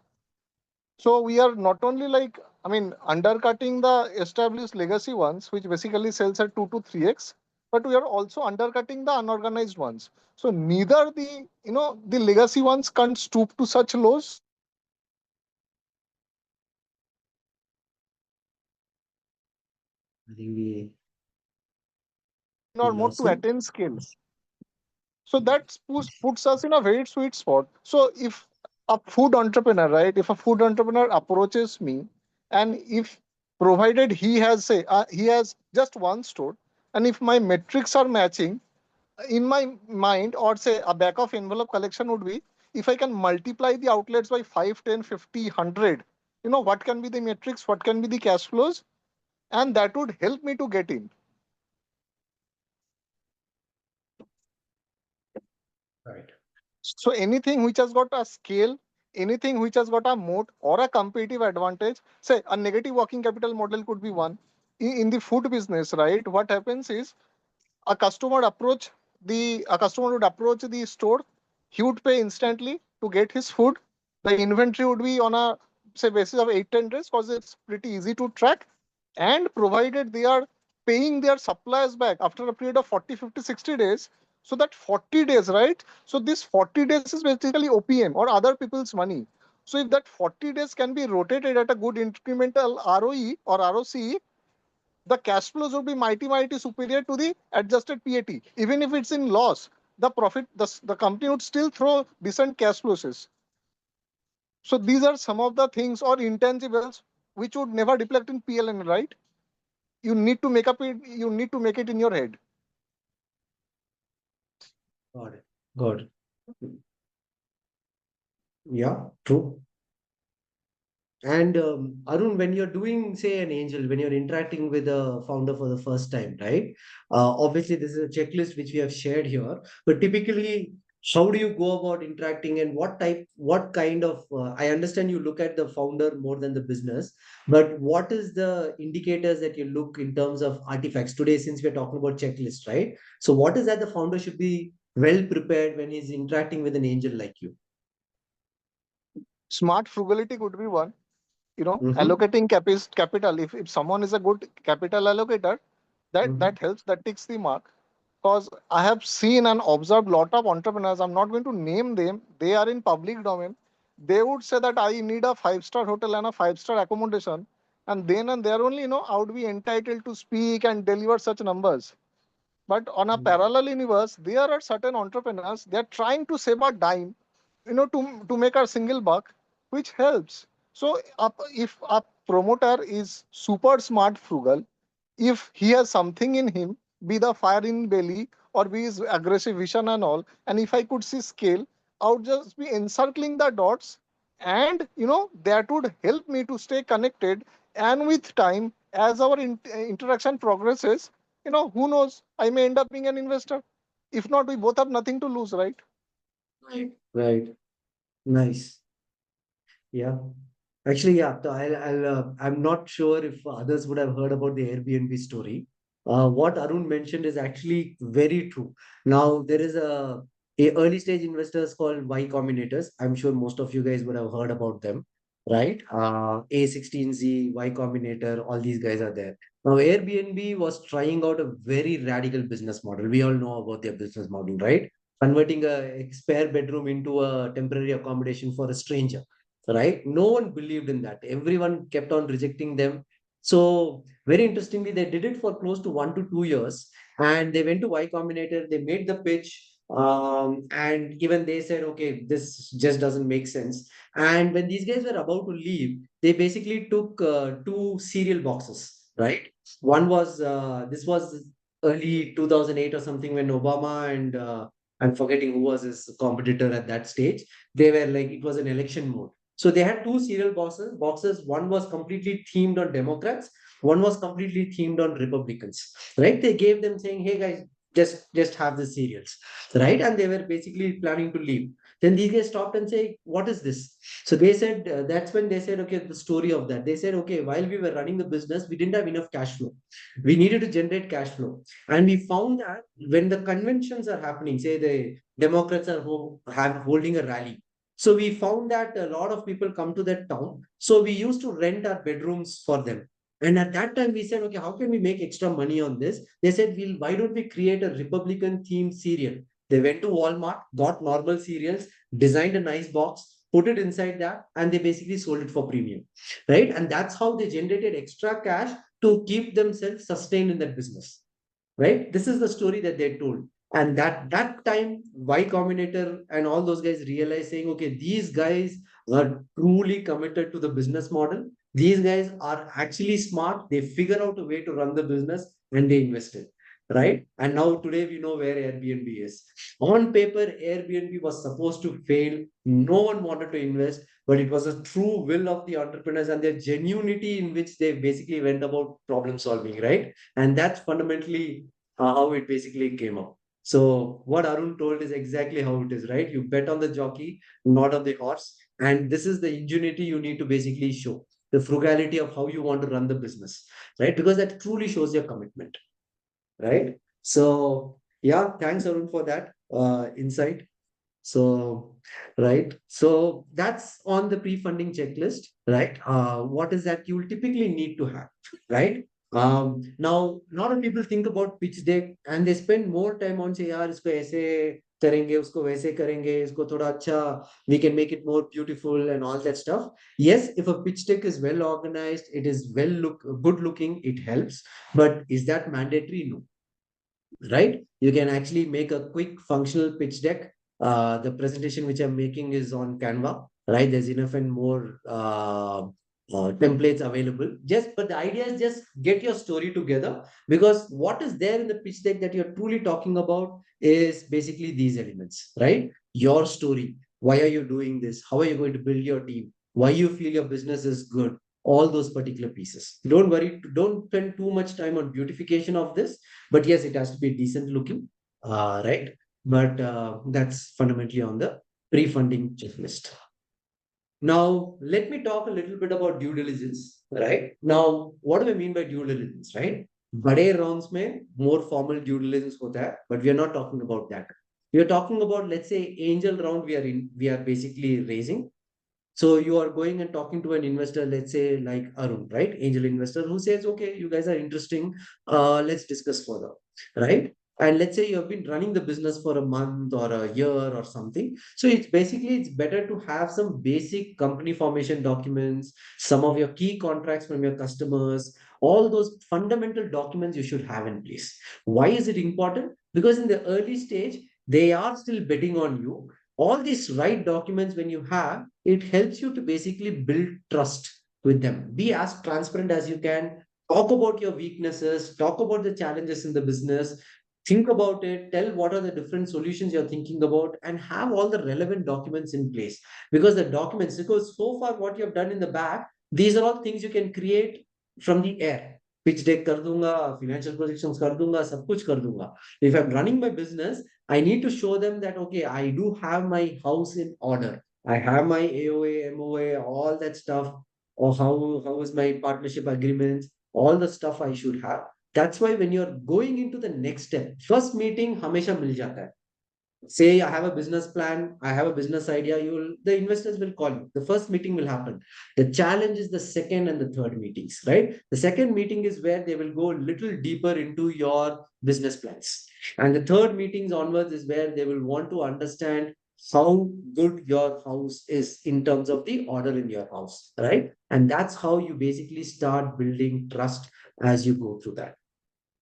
So we are not only like, I mean, undercutting the established legacy ones, which basically sells at 2 to 3x, but we are also undercutting the unorganized ones. So neither the legacy ones can't stoop to such lows. I think we Or more lost to him. attain scale. So that puts us in a very sweet spot. So if a food entrepreneur, right? If a food entrepreneur approaches me, and if provided he has just one store, and if my metrics are matching, in my mind, or say a back of envelope collection would be, if I can multiply the outlets by 5, 10, 50, 100, what can be the metrics, what can be the cash flows, and that would help me to get in. Right. So anything which has got a scale, anything which has got a moat or a competitive advantage, say a negative working capital model could be one. In the food business, right? What happens is a customer would approach the store, he would pay instantly to get his food. The inventory would be on a say basis of 8-10 days because it's pretty easy to track. And provided they are paying their suppliers back after a period of 40, 50, 60 days, so that 40 days, right? So this 40 days is basically OPM or other people's money. So if that 40 days can be rotated at a good incremental ROE or ROCE, the cash flows will be mighty superior to the adjusted PAT. Even if it's in loss, the company would still throw decent cash flows. So these are some of the things or intangibles which would never reflect in PLN, right? You need to make it in your head. Got it. Got it. Yeah, true. And Arun, when you're doing, say, an angel, when you're interacting with a founder for the first time, right? Obviously, this is a checklist which we have shared here. But typically, how do you go about interacting, and what kind of? I understand you look at the founder more than the business, but what is the indicators that you look in terms of artifacts today? Since we're talking about checklist, right? So, what is that the founder should be well prepared when he's interacting with an angel like you? Smart frugality could be one. Mm-hmm. Allocating capital. If someone is a good capital allocator, that helps, that ticks the mark. Because I have seen and observed lot of entrepreneurs, I'm not going to name them, they are in public domain. They would say that I need a 5-star hotel and a 5-star accommodation, and then and there only, I would be entitled to speak and deliver such numbers. But on a parallel universe, there are certain entrepreneurs, they're trying to save a dime, to make a single buck, which helps. So if a promoter is super smart frugal, if he has something in him, be the fire in belly or be his aggressive vision and all, and if I could see scale, I would just be encircling the dots, and that would help me to stay connected. And with time, as our interaction progresses, who knows, I may end up being an investor. If not, we both have nothing to lose, right? Right. Right. Nice. Yeah. Actually, yeah. I'm not sure if others would have heard about the Airbnb story. What Arun mentioned is actually very true. Now, there is a early stage investors called Y Combinators. I'm sure most of you guys would have heard about them, right? A16Z, Y Combinator, all these guys are there. Now, Airbnb was trying out a very radical business model. We all know about their business model, right? Converting a spare bedroom into a temporary accommodation for a stranger, right? No one believed in that. Everyone kept on rejecting them. So very interestingly, they did it for close to 1 to 2 years, and they went to Y Combinator. They made the pitch, and even they said, "Okay, this just doesn't make sense." And when these guys were about to leave, they basically took two cereal boxes, right? One was this was early 2008 or something when Obama and I'm forgetting who was his competitor at that stage. They were like it was an election mode, so they had two cereal boxes. One was completely themed on Democrats. One was completely themed on Republicans. Right? They gave them saying, "Hey guys, just have the cereals." Right? And they were basically planning to leave. Then these guys stopped and say, "What is this?" So they said that's when they said, "Okay, the story of that." They said, "Okay, while we were running the business, we didn't have enough cash flow. We needed to generate cash flow, and we found that when the conventions are happening, say the Democrats are holding a rally, so we found that a lot of people come to that town. So we used to rent our bedrooms for them. And at that time, we said, okay, how can we make extra money on this? They said, why don't we create a Republican themed cereal? They went to Walmart, got normal cereals, designed a nice box, put it inside that, and they basically sold it for premium. Right. And that's how they generated extra cash to keep themselves sustained in that business, right? This is the story that they told. And that time, Y Combinator and all those guys realized saying, okay, these guys are truly committed to the business model. These guys are actually smart. They figure out a way to run the business and they invested. Right. And now today we know where Airbnb is. On paper, Airbnb was supposed to fail. No one wanted to invest, but it was a true will of the entrepreneurs and their genuinity in which they basically went about problem solving, right? And that's fundamentally how it basically came up. So what Arun told is exactly how it is, right? You bet on the jockey, not on the horse. And this is the ingenuity you need to basically show, the frugality of how you want to run the business, right? Because that truly shows your commitment, right? So yeah, thanks Arun for that insight. So, right. So that's on the pre-funding checklist, right? What is that you will typically need to have, right? Now, a lot of people think about pitch deck and they spend more time on say, यार इसको ऐसे करेंगे, उसको वैसे करेंगे, इसको थोड़ा अच्छा, we can make it more beautiful and all that stuff. Yes, if a pitch deck is well organized, it is good looking, it helps. But is that mandatory? No, right? You can actually make a quick functional pitch deck. The presentation which I'm making is on Canva, right? There's enough and more templates available. But the idea is just get your story together, because what is there in the pitch deck that you're truly talking about is basically these elements, right? Your story. Why are you doing this? How are you going to build your team? Why you feel your business is good? All those particular pieces. Don't worry, don't spend too much time on beautification of this, but yes, it has to be decent looking, right? But that's fundamentally on the pre-funding checklist. Now, let me talk a little bit about due diligence, right? Now, what do I mean by due diligence, right? बड़े rounds में more formal due diligence होता है, but we are not talking about that. We are talking about, let's say, angel round we are basically raising. So you are going and talking to an investor, let's say like Arun, right? Angel investor who says, okay, you guys are interesting. Let's discuss further, right? And let's say you have been running the business for a month or a year or something. So it's basically, it's better to have some basic company formation documents, some of your key contracts from your customers, all those fundamental documents you should have in place. Why is it important? Because in the early stage, they are still betting on you. All these right documents, when you have, it helps you to basically build trust with them. Be as transparent as you can. Talk about your weaknesses, talk about the challenges in the business, think about it, tell what are the different solutions you're thinking about, and have all the relevant documents in place. Because the documents, because so far what you have done in the back, these are all things you can create from the air. Pitch deck kar dunga, financial projections kar dunga, sab kuch kar dunga. If I'm running my business, I need to show them that, okay, I do have my house in order. I have my AOA, MOA, all that stuff, or how is my partnership agreements, all the stuff I should have. That's why when you're going into the next step, first meeting hamesha mil jata hai. Say I have a business plan, I have a business idea, the investors will call you. The first meeting will happen. The challenge is the second and the third meetings, right? The second meeting is where they will go a little deeper into your business plans. And the third meetings onwards is where they will want to understand how good your house is in terms of the order in your house, right? And that's how you basically start building trust as you go through that,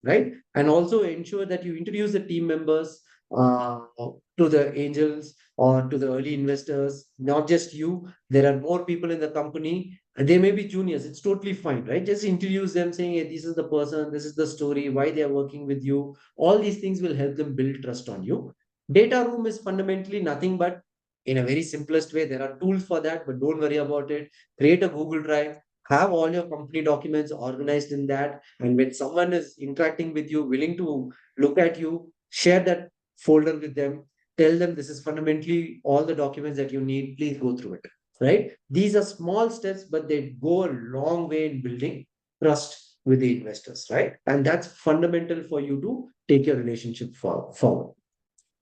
right? And also ensure that you introduce the team members to the angels or to the early investors, not just you. There are more people in the company. And they may be juniors. It's totally fine, right? Just introduce them saying, hey, this is the person, this is the story, why they are working with you. All these things will help them build trust on you. Data room is fundamentally nothing but, in a very simplest way, there are tools for that, but don't worry about it. Create a Google Drive, have all your company documents organized in that. And when someone is interacting with you, willing to look at you, share that folder with them, tell them this is fundamentally all the documents that you need, please go through it, right? These are small steps, but they go a long way in building trust with the investors, right? And that's fundamental for you to take your relationship forward,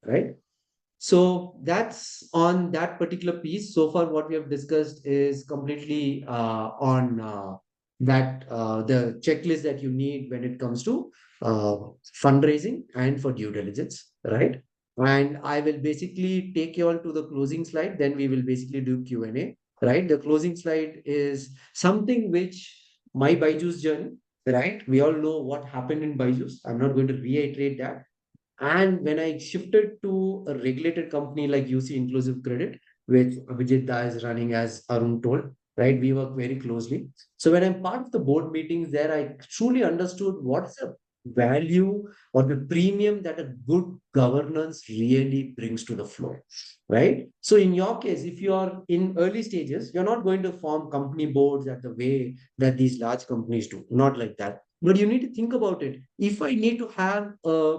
right? So that's on that particular piece. So far, what we have discussed is completely on the checklist that you need when it comes to uh, fundraising and for due diligence, right? And I will basically take you all to the closing slide. Then we will basically do Q&A, right? The closing slide is something which my Byju's journey, right? We all know what happened in Byju's. I'm not going to reiterate that, and when I shifted to a regulated company like UC Inclusive Credit, which Abhijit Da is running, as Arun told, right? We work very closely. So when I'm part of the board meetings there, I truly understood what's the value or the premium that a good governance really brings to the floor, right? So in your case, if you are in early stages, you're not going to form company boards at the way that these large companies do, not like that. But you need to think about it. If I need to have a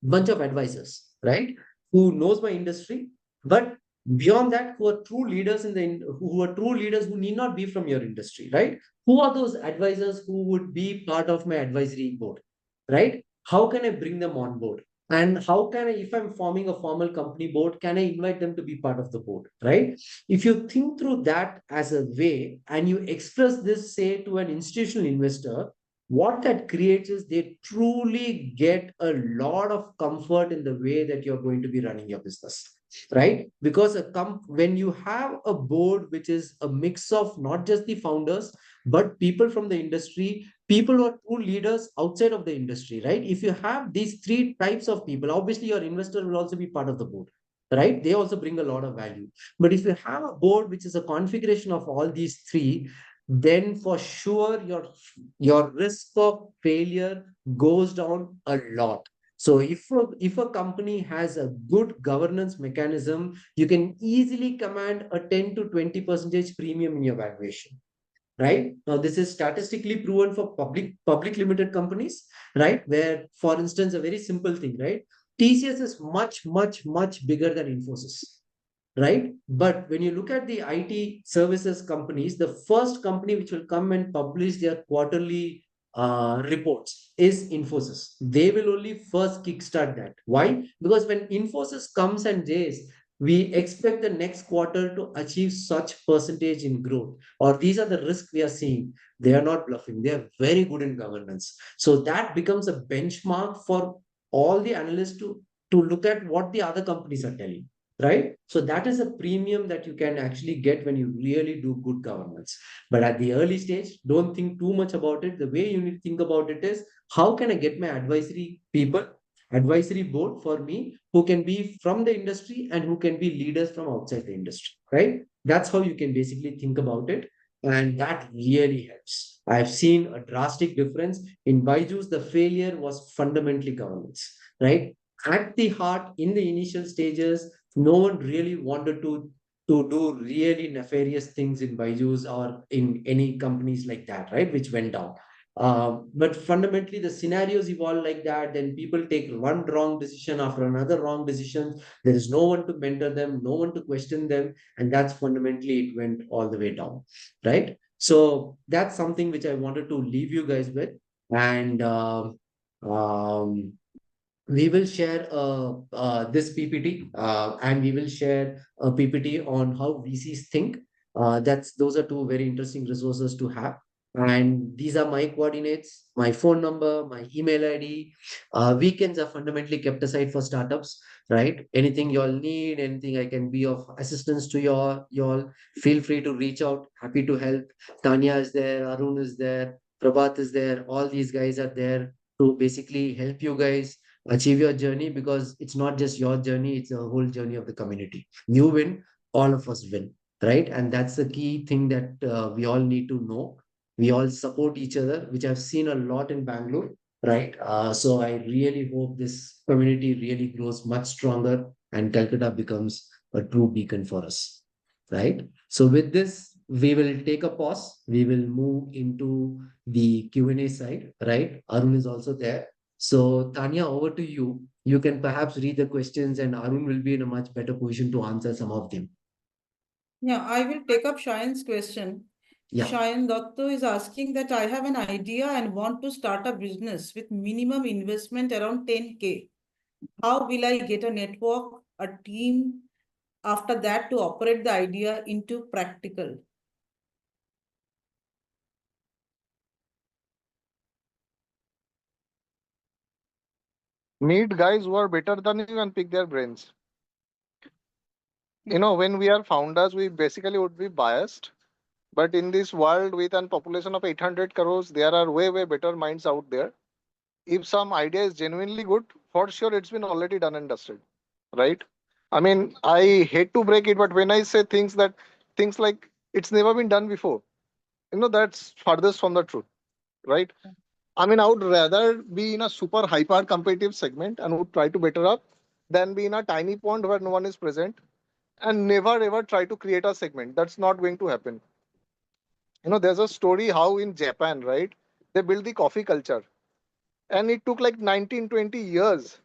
bunch of advisors, right? Who knows my industry, but beyond that, who are true leaders who are true leaders who need not be from your industry, right? Who are those advisors who would be part of my advisory board, right? How can I bring them on board? And how can I, if I'm forming a formal company board, can I invite them to be part of the board, right? If you think through that as a way and you express this, say, to an institutional investor, what that creates is they truly get a lot of comfort in the way that you're going to be running your business, right? Because when you have a board which is a mix of not just the founders but people from the industry, people who are true leaders outside of the industry, right? If you have these three types of people, obviously your investor will also be part of the board, right? They also bring a lot of value. But if you have a board which is a configuration of all these three, then for sure your risk of failure goes down a lot. So if a company has a good governance mechanism, you can easily command a 10 to 20 percentage premium in your valuation. Right now, this is statistically proven for public limited companies, right? Where, for instance, a very simple thing, right? TCS is much bigger than Infosys, right? But when you look at the IT services companies, the first company which will come and publish their quarterly reports is Infosys. They will only first kickstart that. Why? Because when Infosys comes and says, we expect the next quarter to achieve such percentage in growth, or these are the risks we are seeing. They are not bluffing. They are very good in governance. So that becomes a benchmark for all the analysts to look at what the other companies are telling, right? So that is a premium that you can actually get when you really do good governance. But at the early stage, don't think too much about it. The way you need to think about it is, how can I get my advisory board for me, who can be from the industry and who can be leaders from outside the industry, right? That's how you can basically think about it. And that really helps. I've seen a drastic difference. In Byju's, the failure was fundamentally governance, right? At the heart, in the initial stages, no one really wanted to do really nefarious things in Byju's or in any companies like that, right? Which went down. But fundamentally, the scenarios evolve like that. Then people take one wrong decision after another wrong decision. There is no one to mentor them, no one to question them, and that's fundamentally it went all the way down, right? So that's something which I wanted to leave you guys with, and um, we will share this PPT, and we will share a PPT on how VCs think. Those are two very interesting resources to have. And these are my coordinates, my phone number, my email ID. Weekends are fundamentally kept aside for startups, right? Anything you all need, anything I can be of assistance to you all, feel free to reach out. Happy to help. Tanya is there, Arun is there, Prabhat is there. All these guys are there to basically help you guys achieve your journey, because it's not just your journey, it's a whole journey of the community. You win, all of us win, right? And that's the key thing that we all need to know. We all support each other, which I've seen a lot in Bangalore, right? So I really hope this community really grows much stronger and Calcutta becomes a true beacon for us, right? So with this, we will take a pause. We will move into the Q&A side, right? Arun is also there. So, Tanya, over to you. You can perhaps read the questions, and Arun will be in a much better position to answer some of them. Yeah, I will take up Shayan's question. Yeah. Shayan Dotto is asking that I have an idea and want to start a business with minimum investment around 10K. How will I get a network, a team after that to operate the idea into practical? Meet guys who are better than you and pick their brains. When we are founders, we basically would be biased. But in this world with a population of 800 crores, there are way better minds out there. If some idea is genuinely good, for sure it's been already done and dusted, right? I mean, I hate to break it, but when I say things like it's never been done before, that's farthest from the truth, right? I mean, I would rather be in a super hyper competitive segment and would try to better up than be in a tiny pond where no one is present and never ever try to create a segment. That's not going to happen. There's a story how in Japan, right? They built the coffee culture and it took like 19-20 years.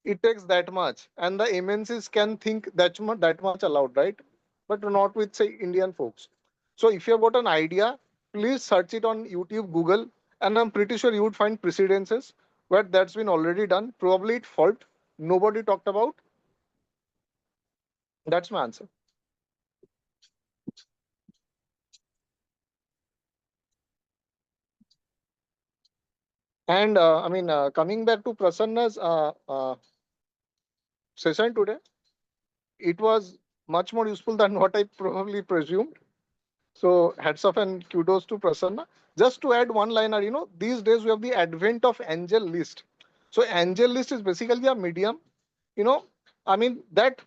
It takes that much, and the MNCs can think that much aloud, right? But not with say Indian folks. So if you've got an idea, please search it on YouTube, Google, and I'm pretty sure you would find precedences where that's been already done. Probably it fault nobody talked about. That's my answer. And coming back to Prasanna's session today, it was much more useful than what I probably presumed. So hats off and kudos to Prasanna. Just to add one liner, these days we have the advent of angel list. So angel list is basically a medium, you know, that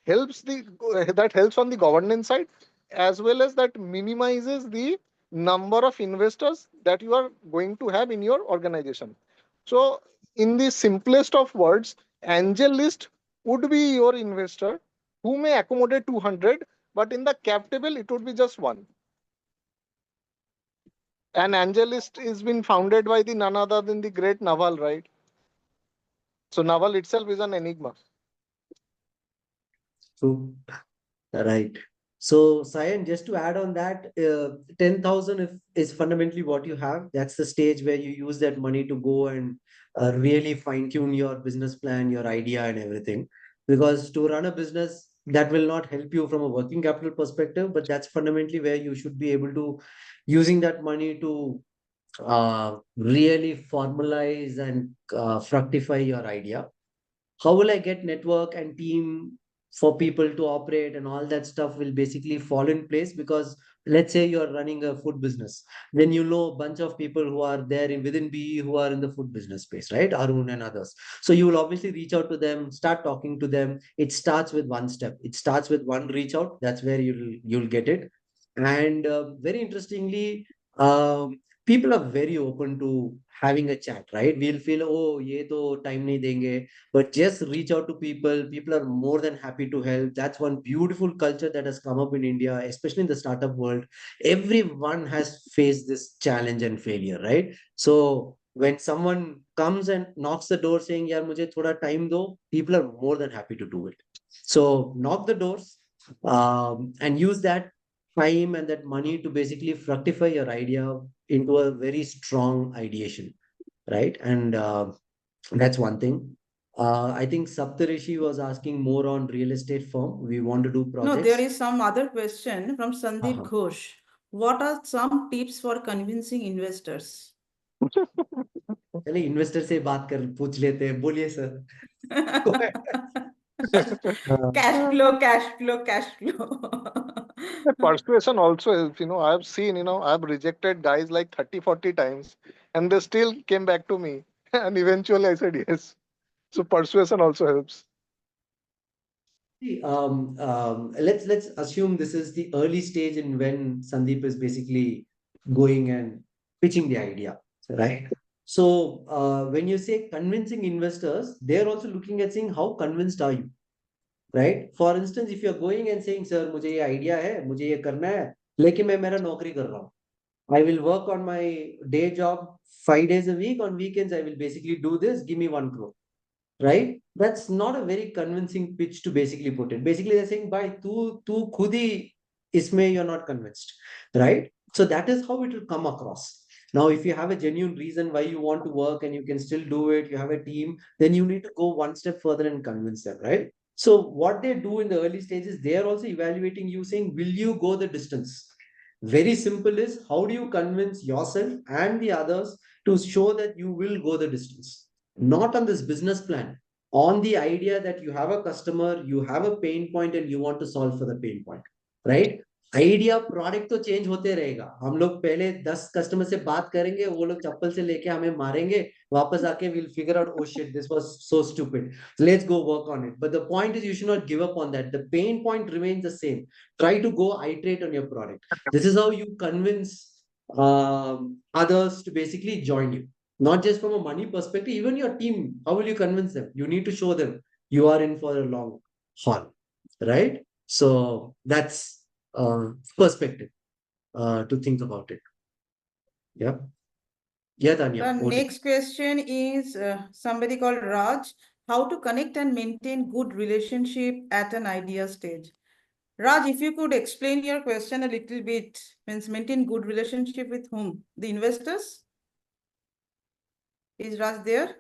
helps on the governance side as well as that minimizes the number of investors that you are going to have in your organization. So in the simplest of words, angel list would be your investor who may accommodate 200, but in the cap table, it would be just one. An angel list is been founded by the none other than the great Naval, right? So Naval itself is an enigma. True. Right. So, Sayan, just to add on that, 10,000 is fundamentally what you have. That's the stage where you use that money to go and really fine tune your business plan, your idea, and everything. Because to run a business, that will not help you from a working capital perspective, but that's fundamentally where you should be able to using that money to really formalize and fructify your idea. How will I get network and team for people to operate and all that stuff will basically fall in place because let's say you're running a food business, then you know a bunch of people who are there within BE who are in the food business space, right? Arun and others. So you will obviously reach out to them, start talking to them. It starts with one step. It starts with one reach out. That's where you'll get it. And very interestingly, people are very open to having a chat, right? We'll feel, oh, ye to time nahi denge, but just reach out to people. People are more than happy to help. That's one beautiful culture that has come up in India, especially in the startup world. Everyone has faced this challenge and failure, right? So when someone comes and knocks the door saying, yaar mujhe thoda time do, people are more than happy to do it. So knock the doors, and use that time and that money to basically fructify your idea into a very strong ideation, right? And that's one thing. I think Saptarishi was asking more on real estate firm. We want to do No, there projects. is some other question from Sandeep Uh-huh. Ghosh. What are some tips for convincing investors? चलिए investor से बात कर पूछ लेते हैं, बोलिए sir. Cash flow, cash flow, cash flow. The persuasion also helps. I've seen, I've rejected guys like 30, 40 times, and they still came back to me. And eventually I said yes. So persuasion also helps. See, let's assume this is the early stage in when Sandeep is basically going and pitching the idea, right? So when you say convincing investors, they're also looking at saying how convinced are you, right? For instance, if you're going and saying, sir, मुझे ये idea है, मुझे ये करना है, लेकिन मैं मेरा नौकरी कर रहा हूँ. I will work on my day job 5 days a week. On weekends, I will basically do this. Give me 1 crore, right? That's not a very convincing pitch to basically put it. Basically, they're saying, "Bhai, tu khud hi isme you're not convinced," right? So that is how it will come across. Now, if you have a genuine reason why you want to work and you can still do it, you have a team, then you need to go one step further and convince them, right? So what they do in the early stages, they are also evaluating you, saying, "Will you go the distance?" Very simple is how do you convince yourself and the others to show that you will go the distance? Not on this business plan, on the idea that you have a customer, you have a pain point, and you want to solve for the pain point, right? Idea product तो change होते रहेगा. हम लोग पहले 10 customer से बात करेंगे, वो लोग चप्पल से लेके हमें मारेंगे, वापस आके we'll figure out, oh shit, this was so stupid, let's go work on it. But the point is you should not give up on that. The pain point remains the same. Try to go iterate on your product. This is how you convince others to basically join you. Not just from a money perspective, even your team. How will you convince them? You need to show them you are in for a long haul, right? So that's perspective to think about it. Yeah. Yeah, The Tanya. next question is somebody called Raj. How to connect and maintain good relationship at an idea stage? Raj, if you could explain your question a little bit, means maintain good relationship with whom? The investors? Is Raj there?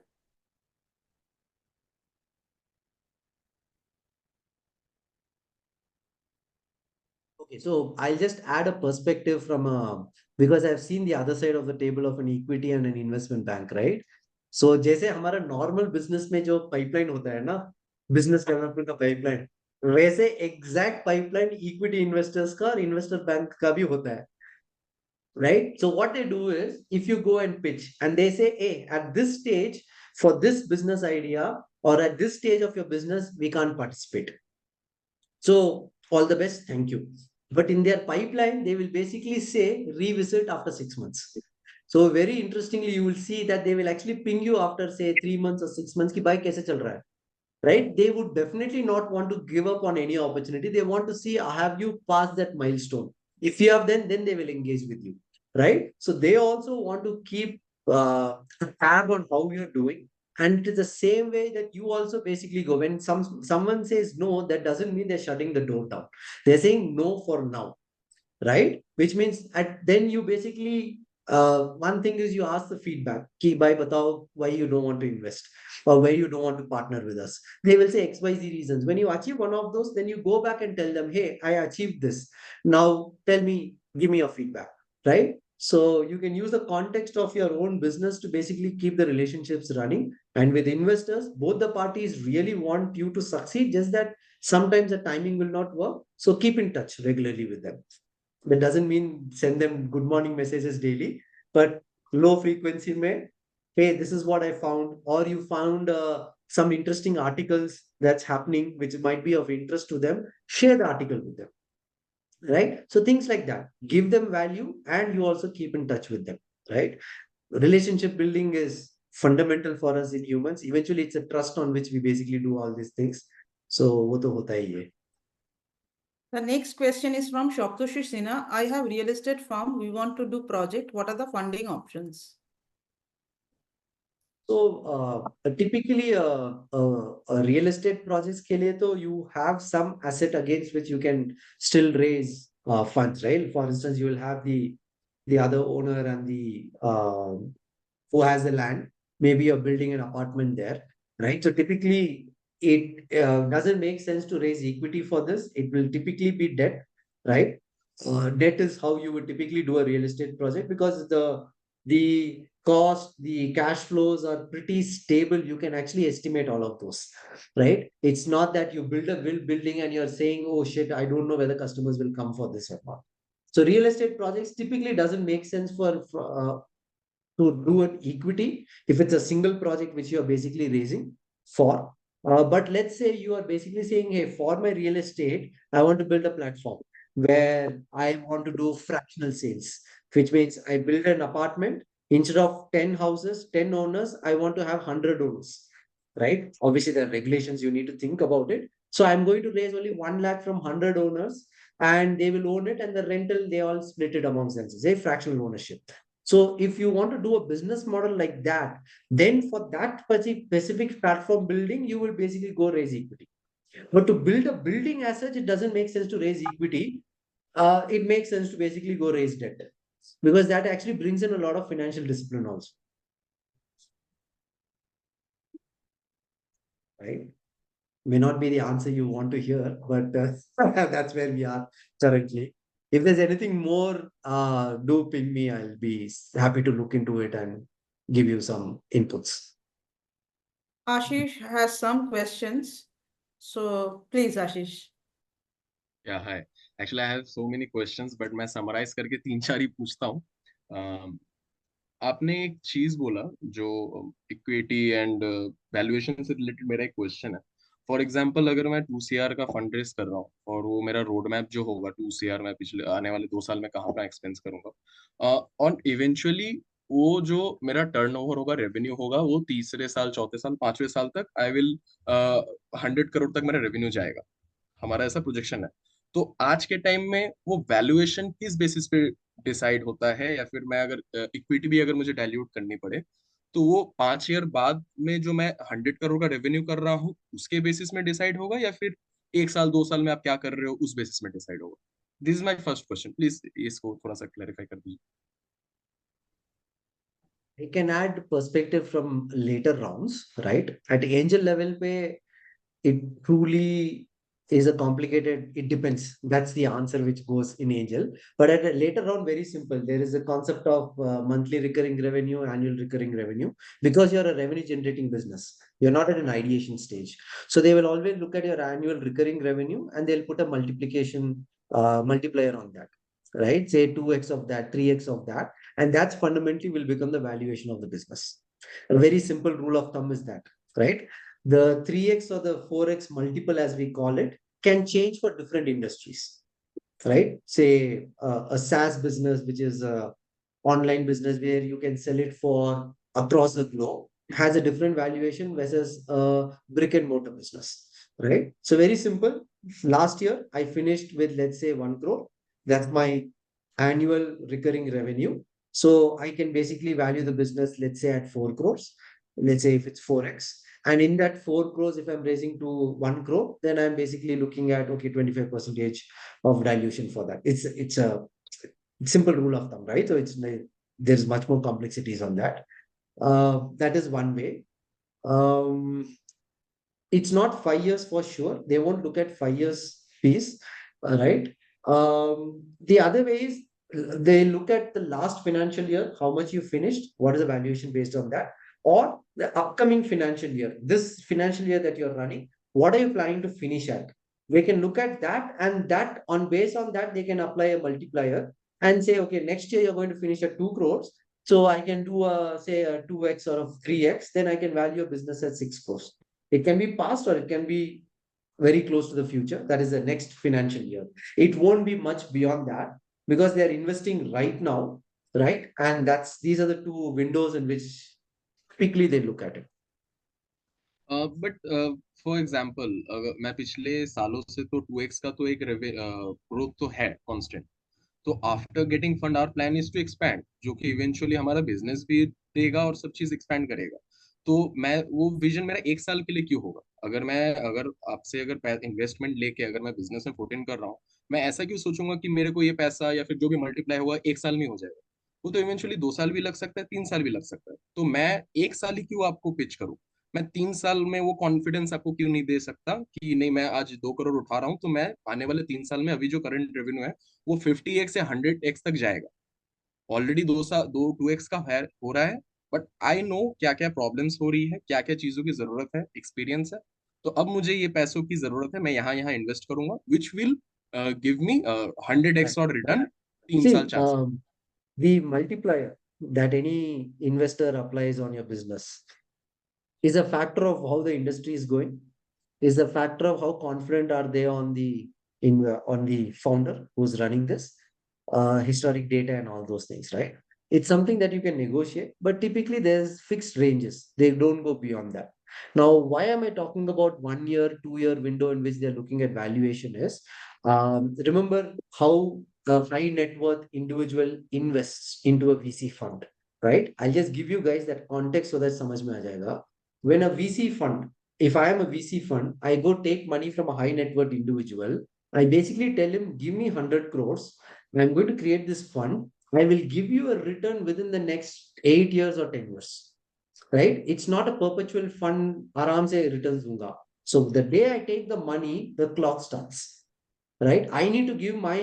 Okay, so I'll just add a perspective from because I've seen the other side of the table of an equity and an investment bank, right? So जैसे हमारा normal business में जो pipeline होता है ना, business development का pipeline, वैसे exact pipeline equity investors का और investor bank का भी होता है, right? So what they do is if you go and pitch and they say, hey, at this stage for this business idea or at this stage of your business, we can't participate. So all the best, thank you. But in their pipeline, they will basically say revisit after 6 months. So very interestingly, you will see that they will actually ping you after say 3 months or 6 months ki bhai kaise chal raha hai, right? They would definitely not want to give up on any opportunity. They want to see have you passed that milestone. If you have, then they will engage with you, right? So they also want to keep tab on how you're doing. And it is the same way that you also basically go. When someone says no, that doesn't mean they're shutting the door down. They're saying no for now, right? Which means then you basically one thing is you ask the feedback, ki bhai batao why you don't want to invest or why you don't want to partner with us. They will say XYZ reasons. When you achieve one of those, then you go back and tell them, hey, I achieved this. Now tell me, give me your feedback, right? So you can use the context of your own business to basically keep the relationships running. And with investors, both the parties really want you to succeed, just that sometimes the timing will not work. So keep in touch regularly with them. That doesn't mean send them good morning messages daily, but low frequency mein, hey, this is what I found, or you found some interesting articles that's happening, which might be of interest to them, share the article with them, right? So things like that, give them value and you also keep in touch with them, right? Relationship building is fundamental for us in humans. Eventually, it's a trust on which we basically do all these things. So, wo to hota hi hai. The next question is from Shoptoshi Sinha. I have real estate firm. We want to do project. What are the funding options? So typically, real estate projects के लिए तो you have some asset against which you can still raise funds, right? For instance, you will have the other owner and the who has the land. Maybe you're building an apartment there, right? So typically, it doesn't make sense to raise equity for this. It will typically be debt, right? Debt is how you would typically do a real estate project because the cost, the cash flows are pretty stable. You can actually estimate all of those, right? It's not that you build a building and you're saying, oh shit, I don't know whether customers will come for this or not. So real estate projects typically doesn't make sense to do an equity if it's a single project which you are basically raising for. But let's say you are basically saying, hey, for my real estate, I want to build a platform where I want to do fractional sales, which means I build an apartment instead of 10 houses, 10 owners, I want to have 100 owners, right? Obviously, there are regulations you need to think about it. So I'm going to raise only 1 lakh from 100 owners and they will own it and the rental, they all split it amongst themselves, a fractional ownership. So if you want to do a business model like that, then for that specific platform building, you will basically go raise equity. But to build a building as such, it doesn't make sense to raise equity. It makes sense to basically go raise debt because that actually brings in a lot of financial discipline also. Right? May not be the answer you want to hear, but that's where we are currently. If there's anything more, do ping me. I'll be happy to look into it and give you some inputs. Ashish has some questions. So please, Ashish. Yeah, hi. Actually, I have so many questions, but मैं summarize करके तीन चार ही पूछता हूँ. आपने एक चीज बोला जो इक्विटी एंड वैल्यूएशन से रिलेटेड मेरा एक क्वेश्चन है. फॉर एग्जांपल अगर मैं 2 CR का फंड रेज कर रहा हूँ और वो मेरा रोड मैप जो होगा 2 CR मैं पिछले आने वाले 2 साल में कहाँ का एक्सपेंस करूंगा और इवेंचुअली वो जो मेरा टर्नओवर होगा रेवेन्यू होगा वो तीसरे साल चौथे साल पांचवें साल तक आई विल 100 करोड़ तक मेरा रेवेन्यू जाएगा. हमारा ऐसा प्रोजेक्शन है. तो आज के टाइम में वो वैल्यूएशन किस बेसिस पे डिसाइड होता है या फिर मैं अगर इक्विटी भी अगर मुझे डाइल्यूट करनी पड़े तो वो 5 ईयर बाद में जो मैं 100 करोड़ का रेवेन्यू कर रहा हूँ उसके बेसिस में डिसाइड होगा या फिर 1 साल 2 साल में आप क्या कर रहे हो उस बेसिस में डिसाइड होगा. This is my first question. Please इसको थोड़ा सा क्लैरिफाई कर दीजिए. I can add perspective from later rounds, right? At angel level, it truly is a complicated, it depends. That's the answer which goes in angel. But at a later round, very simple. There is a concept of monthly recurring revenue, annual recurring revenue, because you're a revenue generating business. You're not at an ideation stage. So they will always look at your annual recurring revenue and they'll put a multiplier on that, right? Say 2x of that, 3x of that. And that's fundamentally will become the valuation of the business. A very simple rule of thumb is that, right? The 3x or the 4x multiple, as we call it, can change for different industries, right? Say a SaaS business, which is online business where you can sell it for across the globe has a different valuation versus a brick and mortar business, right? So very simple. Last year, I finished with, let's say, 1 crore. That's my annual recurring revenue. So I can basically value the business, let's say, at 4 crores. Let's say if it's 4x. And in that 4 crores, if I'm raising to 1 crore, then I'm basically looking at, okay, 25% of dilution for that. It's a simple rule of thumb, right? So there's much more complexities on that. That is one way. Um, it's not 5 years for sure. They won't look at 5 years fees, right? The other way is they look at the last financial year, how much you finished, what is the valuation based on that, or the upcoming financial year, this financial year that you're running, what are you planning to finish at? They can look at that, and that on based on that, they can apply a multiplier and say, okay, next year you're going to finish at 2 crores. So I can do a say a 2x or a 3x, then I can value a business at 6 crores. It can be past or it can be very close to the future. That is the next financial year. It won't be much beyond that because they are investing right now, right? And these are the two windows in which quickly they look at it. But for example मैं पिछले सालों से तो 2x का तो एक growth तो है कांस्टेंट. तो after getting fund our plan is to expand, जो कि इवेंचुअली हमारा बिजनेस भी देगा और सब चीज एक्सपैंड करेगा. तो मैं वो विजन मेरा 1 साल के लिए क्यों होगा? अगर आपसे अगर इन्वेस्टमेंट लेके अगर मैं बिजनेस में पुट इन कर रहा हूँ, मैं ऐसा क्यों सोचूंगा कि मेरे को ये पैसा या फिर जो भी मल्टीप्लाई हुआ 1 साल में हो जाएगा? वो तो इवेंचुअली 2 साल भी लग सकता है, 3 साल भी लग सकता है. तो मैं 1 साल ही क्यों आपको पिच करूँ? मैं 3 साल में वो कॉन्फिडेंस आपको क्यों नहीं दे सकता कि नहीं, मैं आज 2 करोड़ उठा रहा हूँ तो मैं आने वाले 3 साल में अभी जो करंट रेवेन्यू है वो 50x या 100x तक जाएगा. ऑलरेडी 2 साल 2x का है हो रहा है. बट आई नो क्या क्या प्रॉब्लम्स हो रही है, क्या क्या चीजों की जरूरत है, एक्सपीरियंस है. तो अब मुझे ये पैसों की जरूरत है, मैं यहाँ यहाँ इन्वेस्ट करूंगा which will give me 100x और रिटर्न 3 साल See, 4 साल. the multiplier that any investor applies on your business is a factor of how the industry is going, is a factor of how confident are they on on the founder who's running this, historic data and all those things, right? It's something that you can negotiate, but typically there's fixed ranges. They don't go beyond that. Now, why am I talking about 1 year, 2 year window in which they're looking at valuation is, remember how a high net worth individual invests into a VC fund, right? I'll just give you guys that context so that samajh mein aa jayega. When a VC fund, if I am a VC fund, I go take money from a high net worth individual. I basically tell him, give me 100 crores. I'm going to create this fund. I will give you a return within the next 8 years or 10 years, right? It's not a perpetual fund, aram se returns dunga. So the day I take the money, the clock starts, right? I need to give my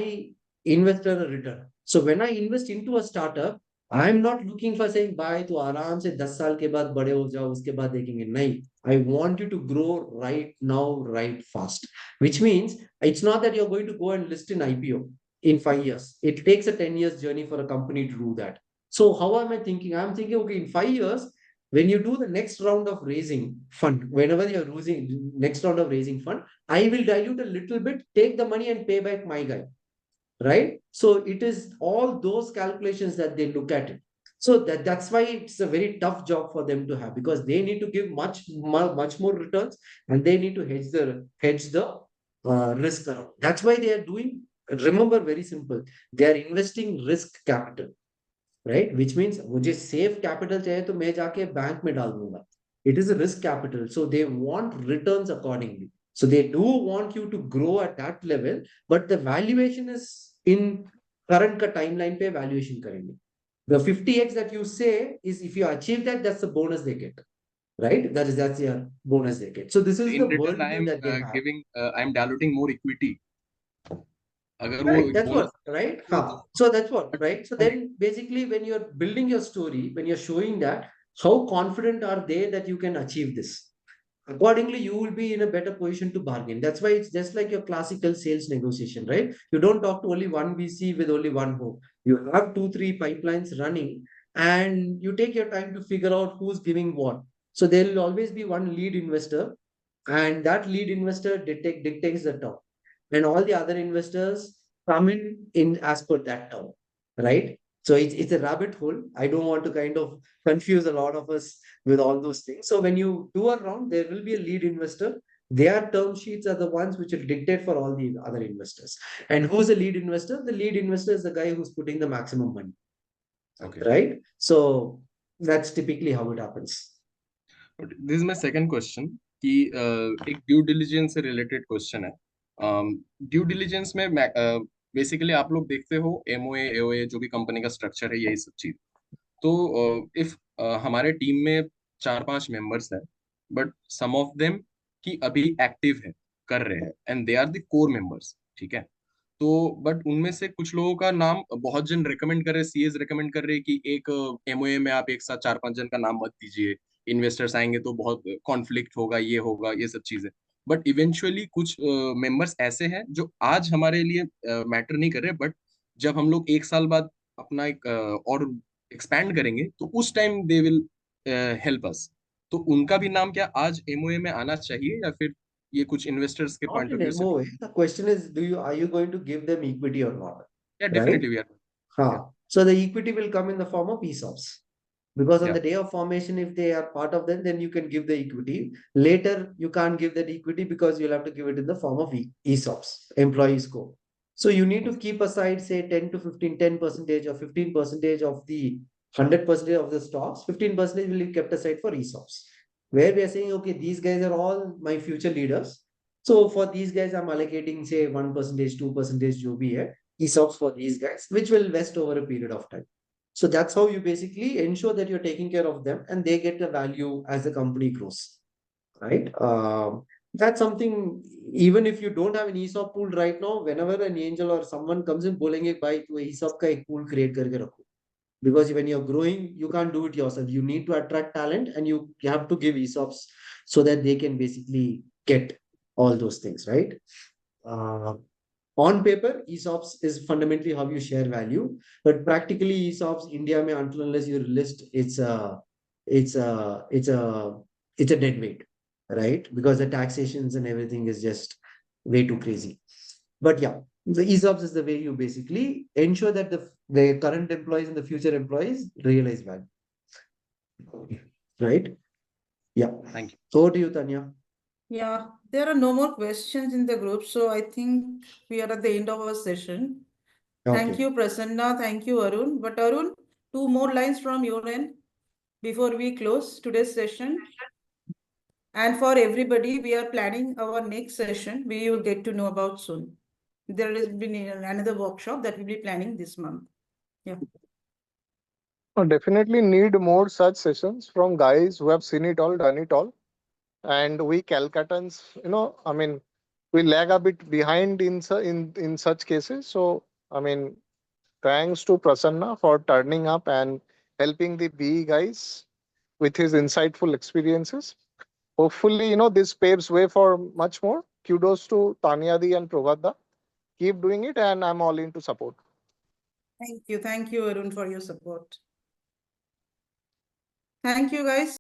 investor a return. So when I invest into a startup, I'm not looking for saying buy to आराम से 10 साल के बाद बड़े हो जाओ उसके बाद देखेंगे नहीं. I want you to grow right now, right fast. Which means it's not that you're going to go and list in IPO in 5 years. It takes a 10 years journey for a company to do that. So how am I thinking? I'm thinking, okay, in 5 years, when you do the next round of raising fund, whenever you're raising next round of raising fund, I will dilute a little bit, take the money and pay back my guy, right? So it is all those calculations that they look at it. So that's why it's a very tough job for them to have because they need to give much more returns and they need to hedge the risk around. That's why they are doing. Remember, very simple. They are investing risk capital, right? Which means मुझे safe capital चाहिए तो मैं जाके bank में डाल दूंगा. It is a risk capital, so they want returns accordingly. So they do want you to grow at that level, but the valuation is in current का timeline पे valuation करेंगे. The 50x that you say is if you achieve that, that's the bonus they get, right? That's your bonus they get. So this is In the return I worldview am that they have. giving I am diluting more equity. अगर वो Right, that's bonus what, right? तो So that's what, right? So then basically when you're building your story, when you're showing that, how confident are they that you can achieve this? Accordingly, you will be in a better position to bargain. That's why it's just like your classical sales negotiation, right? You don't talk to only one VC with only one hope. You have two, three pipelines running and you take your time to figure out who's giving what. So there will always be one lead investor and that lead investor dictates the term and all the other investors come in as per that term, right? So it's a rabbit hole. I don't want to kind of confuse a lot of us with all those things. So when you do a round, there will be a lead investor. Their term sheets are the ones which will dictate for all the other investors. And who's the lead investor? The lead investor is the guy who's putting the maximum money, Okay. right? So that's typically how it happens. This is my second question कि एक due diligence से related question है. Due diligence में basically आप लोग देखते हो MOA AOA जो भी कंपनी का स्ट्रक्चर है यही सब चीज. तो इफ हमारे टीम में 4-5 मेंबर्स हैं बट सम ऑफ देम कि अभी एक्टिव है कर रहे हैं and they are the core members, ठीक है. तो बट उनमें से कुछ लोगों का नाम बहुत जन रिकमेंड कर रहे, सीएस रिकमेंड कर रहे कि एक एमओए में आप एक साथ 4-5 जन का नाम मत दीजिए, इन्वेस्टर्स आएंगे तो बहुत कॉन्फ्लिक्ट होगा ये सब चीजें. बट इवेंचुअली कुछ मेंबर्स ऐसे हैं जो आज हमारे लिए मैटर नहीं कर रहे, बट जब हम लोग एक साल बाद अपना एक और एक्सपैंड करेंगे तो उस time they will help us. तो उनका भी नाम क्या आज एमओए में आना चाहिए या फिर ये कुछ इन्वेस्टर्स के Not point of in view से? MOA. The question is, are you going to give them equity or not? या Right? Definitely we are. Huh. So the equity will come in the form of ESOPs. Because on Yeah. the day of formation, if they are part of them, then you can give the equity. Later, you can't give that equity because you'll have to give it in the form of ESOPs, employees co. So you need to keep aside, say, 10 to 15, 10% or 15% of the 100% of the stocks. 15% will be kept aside for ESOPs, where we are saying, okay, these guys are all my future leaders. So for these guys, I'm allocating, say, 1%, 2% jo bhi hai, ESOPs for these guys, which will vest over a period of time. So that's how you basically ensure that you're taking care of them and they get the value as the company grows, right? That's something, even if you don't have an ESOP pool right now, whenever an angel or someone comes in, bolenge, bhai, tu ESOP ka ek pool create karke rakho. Because when you're growing, you can't do it yourself. You need to attract talent and you have to give ESOPs so that they can basically get all those things, right? On paper, ESOPs is fundamentally how you share value, but practically ESOPs, India mein, until unless you list, it's a dead weight, right? Because the taxations and everything is just way too crazy. But yeah, the ESOPs is the way you basically ensure that the current employees and the future employees realize value. Right? Yeah. Thank you. Over to you, Tanya. Yeah, there are no more questions in the group, so I think we are at the end of our session. Thank Okay. you, Prasanna. Thank you, Arun. But Arun, 2 more lines from your end before we close today's session. And for everybody, we are planning our next session. We will get to know about soon. There has been another workshop that we'll be planning this month. Yeah. Definitely need more such sessions from guys who have seen it all, done it all. And we Calcuttans, I mean, we lag a bit behind in such cases. So, I mean, thanks to Prasanna for turning up and helping the BE guys with his insightful experiences. Hopefully, this paves way for much more. Kudos to Tanyadi and Prabhada. Keep doing it, and I'm all in to support. Thank you, Arun, for your support. Thank you, guys.